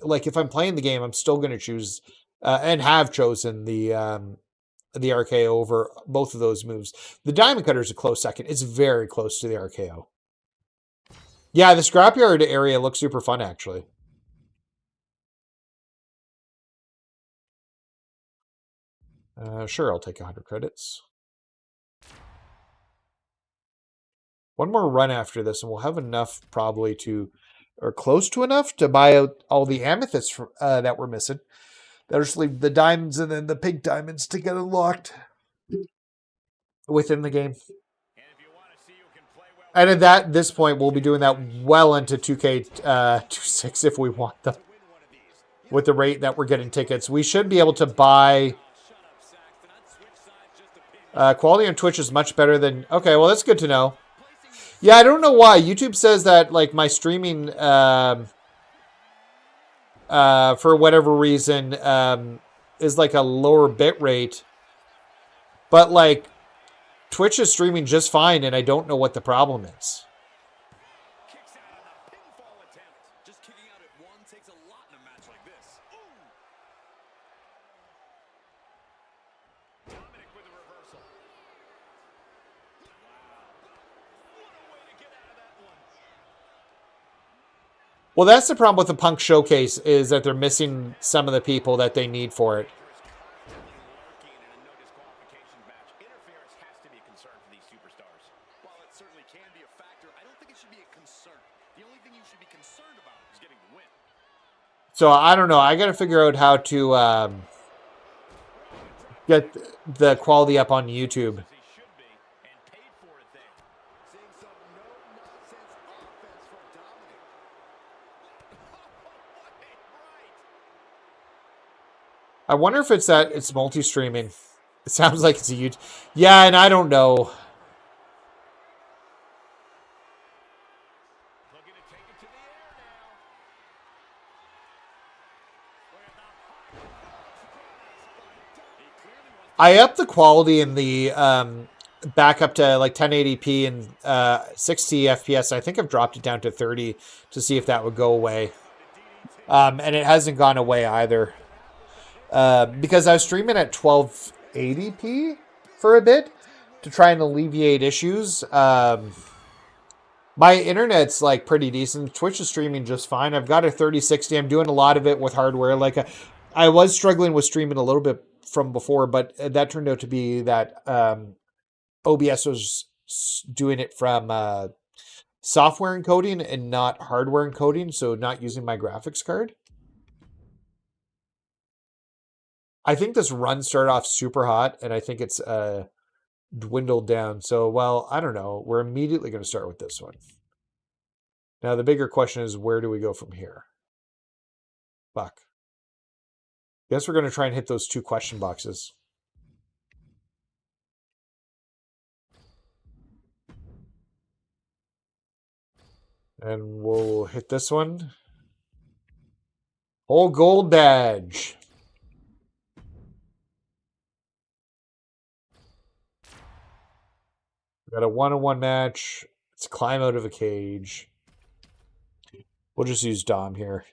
like if I'm playing the game, I'm still going to choose and have chosen the RKO over both of those moves. The Diamond Cutter is a close second. It's very close to the RKO. Yeah, the Scrapyard area looks super fun, actually. Sure, I'll take 100 credits. One more run after this, and we'll have enough probably to, or close to enough, to buy out all the amethysts that we're missing. That'll just leave the diamonds and then the pink diamonds to get unlocked within the game. And at this point, we'll be doing that well into 2K26 if we want them. With the rate that we're getting tickets, we should be able to buy. Quality on Twitch is much better than. Okay, well that's good to know. Yeah, I don't know why YouTube says that like my streaming, for whatever reason, is like a lower bit rate, but like Twitch is streaming just fine, and I don't know what the problem is. Well, that's the problem with the Punk Showcase, is that they're missing some of the people that they need for it. So I don't know. I got to figure out how to get the quality up on YouTube. I wonder if it's that it's multi-streaming. It sounds like it's a YouTube. Yeah, and I don't know. I upped the quality in the back up to like 1080p and 60 FPS. I think I've dropped it down to 30 to see if that would go away. And it hasn't gone away either. Because I was streaming at 1280p for a bit to try and alleviate issues. My internet's like pretty decent. Twitch is streaming just fine. I've got a 3060. I'm doing a lot of it with hardware. Like I was struggling with streaming a little bit from before, but that turned out to be that OBS was doing it from software encoding and not hardware encoding, so not using my graphics card. I think this run started off super hot, and I think it's dwindled down. So, well, I don't know. We're immediately going to start with this one. Now, the bigger question is, where do we go from here? Fuck. Guess we're going to try and hit those 2 question boxes. And we'll hit this one. Whole gold badge. We got a 1-on-1 match. It's climb out of a cage. We'll just use Dom here.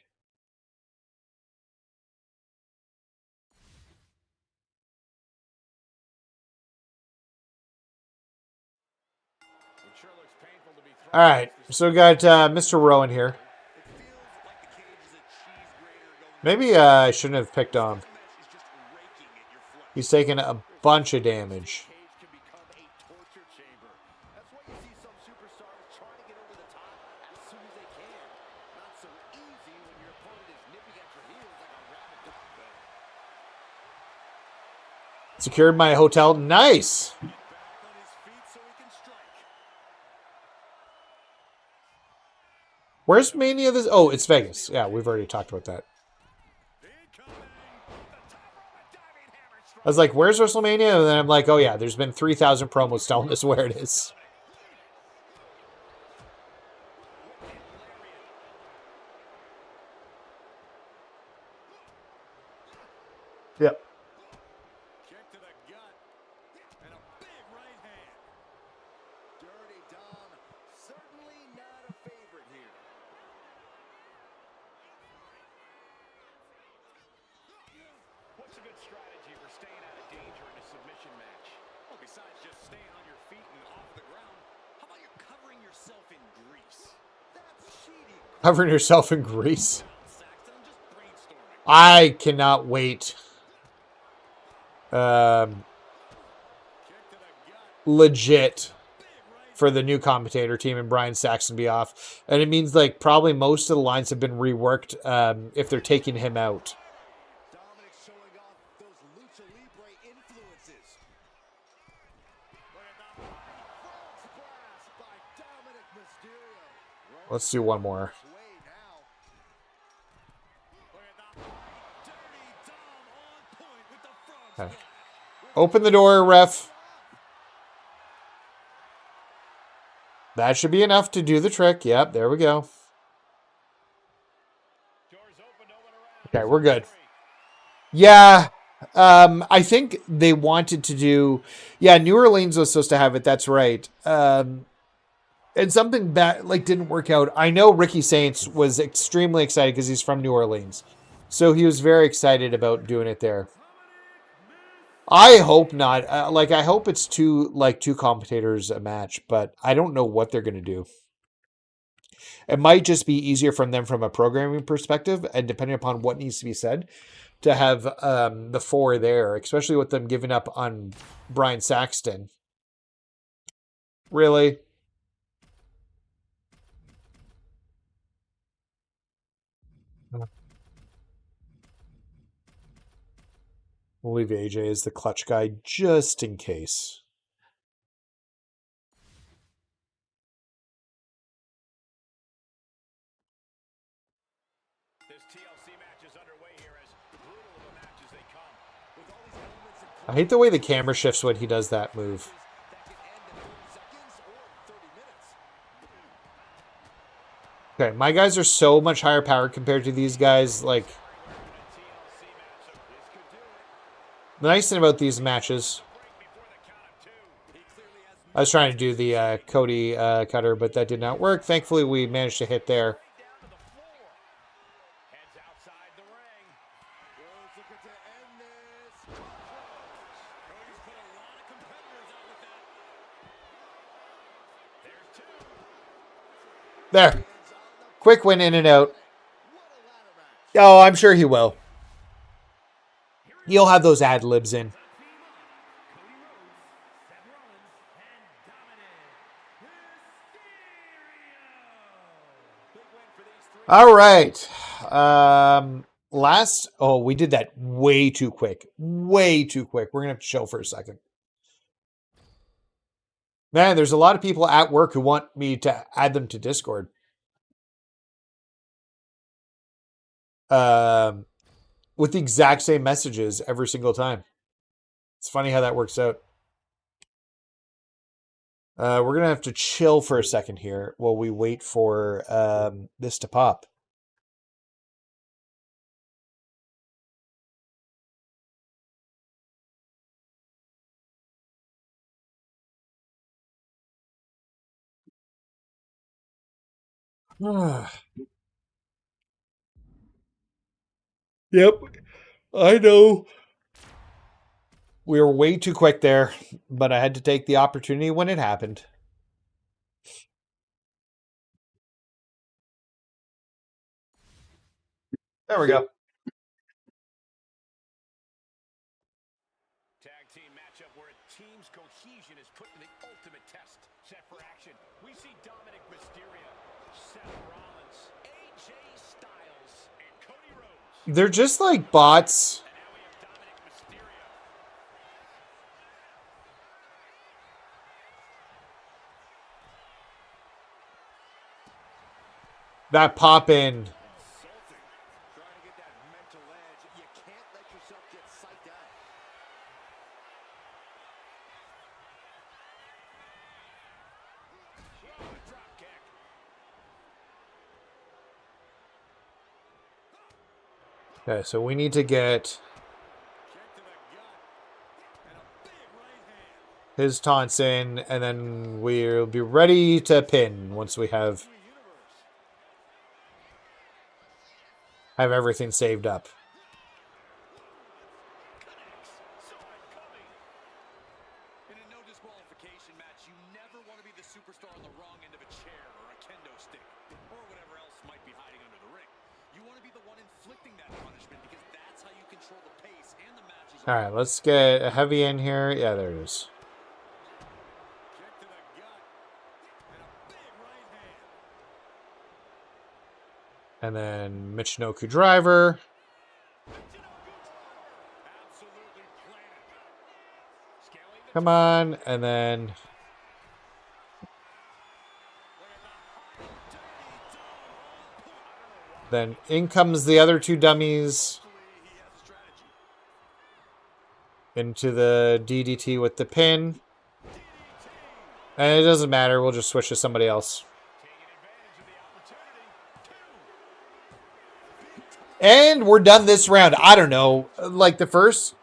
All right, so we got Mr. Rowan here. Maybe I shouldn't have picked Dom. He's taking a bunch of damage. Secured my hotel. Nice.
Back on his feet so he can strike.
Where's Mania this? Oh, it's Vegas. Yeah, we've already talked about that. I was like, where's WrestleMania? And then I'm like, oh yeah, there's been 3,000 promos telling us where it is. Yep.
Kick to the gut. And a big right hand. Dirty Dom, certainly not a favorite here. What's a good strategy for staying out of danger in a submission match? Well, besides just staying on your feet and off the ground, how about you covering yourself in grease? That's cheating.
Covering yourself in grease.
Saxton, I'm just brainstorming.
I cannot wait. Legit for the new commentator team and Brian Saxton be off. And it means like probably most of the lines have been reworked if they're taking him out.
Dominic showing off those lucha libre influences. Look at the frog splash by Dominic Mysterio.
Let's do one more.
Way now. Look at the Dirty Dom on point with the frog
Okay.
splash.
Open the door, ref. That should be enough to do the trick. Yep, there we go. Okay, we're good. Yeah, I think they wanted to do... Yeah, New Orleans was supposed to have it. That's right. And something bad like didn't work out. I know Ricky Saints was extremely excited because he's from New Orleans. So he was very excited about doing it there. I hope not. I hope it's two commentators a match, but I don't know what they're going to do. It might just be easier from them from a programming perspective, and depending upon what needs to be said, to have the four there, especially with them giving up on Brian Saxton. Really? We'll leave AJ as the clutch guy just in case.
This TLC match is underway here as brutal of a match as they come. With all these elements in
I hate the way the camera shifts when he does that move.
that can end in 30 seconds or 30 minutes.
Okay, my guys are so much higher powered compared to these guys. Like, the nice thing about these matches, I was trying to do the Cody cutter, but that did not work. Thankfully, we managed to hit there.
Heads outside the ring. Rose looking to end this. Cody's put a lot of competitors out with that. There's two.
There. Quick win in and out. Oh, I'm sure he will. He'll have those ad libs in. All right. We did that way too quick. Way too quick. We're going to have to chill for a second. Man, there's a lot of people at work who want me to add them to Discord. With the exact same messages every single time. It's funny how that works out. We're going to have to chill for a second here while we wait for this to pop. Yep, I know. We were way too quick there, but I had to take the opportunity when it happened. There we go.
Tag team matchup where a team's cohesion is put to the ultimate test. Set for action. We see Dominic Mysterio, Seth Rollins, AJ Styles, and Cody Rhodes.
They're just like bots.
And now we have Dominic Mysterio.
That pop in.
Insulting. Trying to get that mental edge. You can't let yourself get psyched out. Drop kick.
Okay, so we need to get
Kick to the gut. And a big right hand.
his taunts in, and then we'll be ready to pin once we have everything saved up.
Saw it coming. In a no disqualification match, you never want to be the superstar on the wrong end of a chair or a kendo stick or whatever else might be hiding under the ring. You want to be the one inflicting that punishment because that's how you control the pace and the matches.
All right, let's get a heavy in here. Yeah, there it is.
Kick to the gut. And a big right hand.
And then Michinoku driver.
Absolutely planted. Scaling the
Come on. And then in comes the other two dummies
he has a strategy.
into the DDT with the pin. And it doesn't matter. We'll just switch to somebody else.
Taking advantage of the opportunity.
And we're done this round. I don't know. Like the first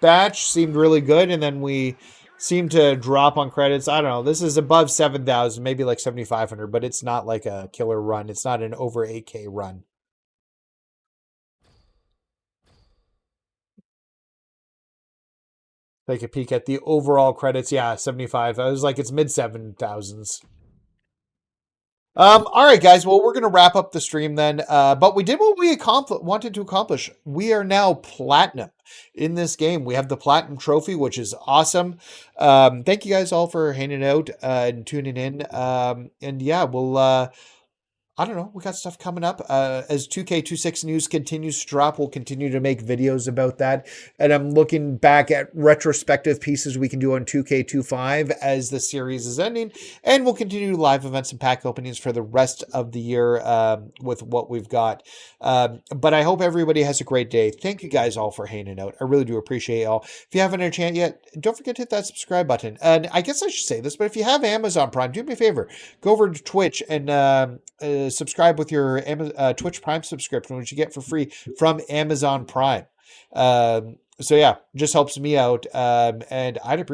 batch seemed really good, and then we seemed to drop on credits. I don't know. This is above 7,000, maybe like 7,500, but it's not like a killer run. It's not an over 8K run. Take a peek at the overall credits. Yeah, 75. I was like, it's mid 7,000s. All right, guys. Well, we're going to wrap up the stream then. But we did what we wanted to accomplish. We are now platinum in this game. We have the platinum trophy, which is awesome. Thank you guys all for hanging out and tuning in. And yeah, we'll, I don't know. We got stuff coming up. As 2K26 news continues to drop, we'll continue to make videos about that. And I'm looking back at retrospective pieces we can do on 2K25 as the series is ending. And we'll continue live events and pack openings for the rest of the year with what we've got. But I hope everybody has a great day. Thank you guys all for hanging out. I really do appreciate y'all. If you haven't had a chance yet, don't forget to hit that subscribe button. And I guess I should say this, but if you have Amazon Prime, do me a favor. Go over to Twitch and subscribe with your Twitch Prime subscription, which you get for free from Amazon Prime. So yeah, just helps me out, and I'd appreciate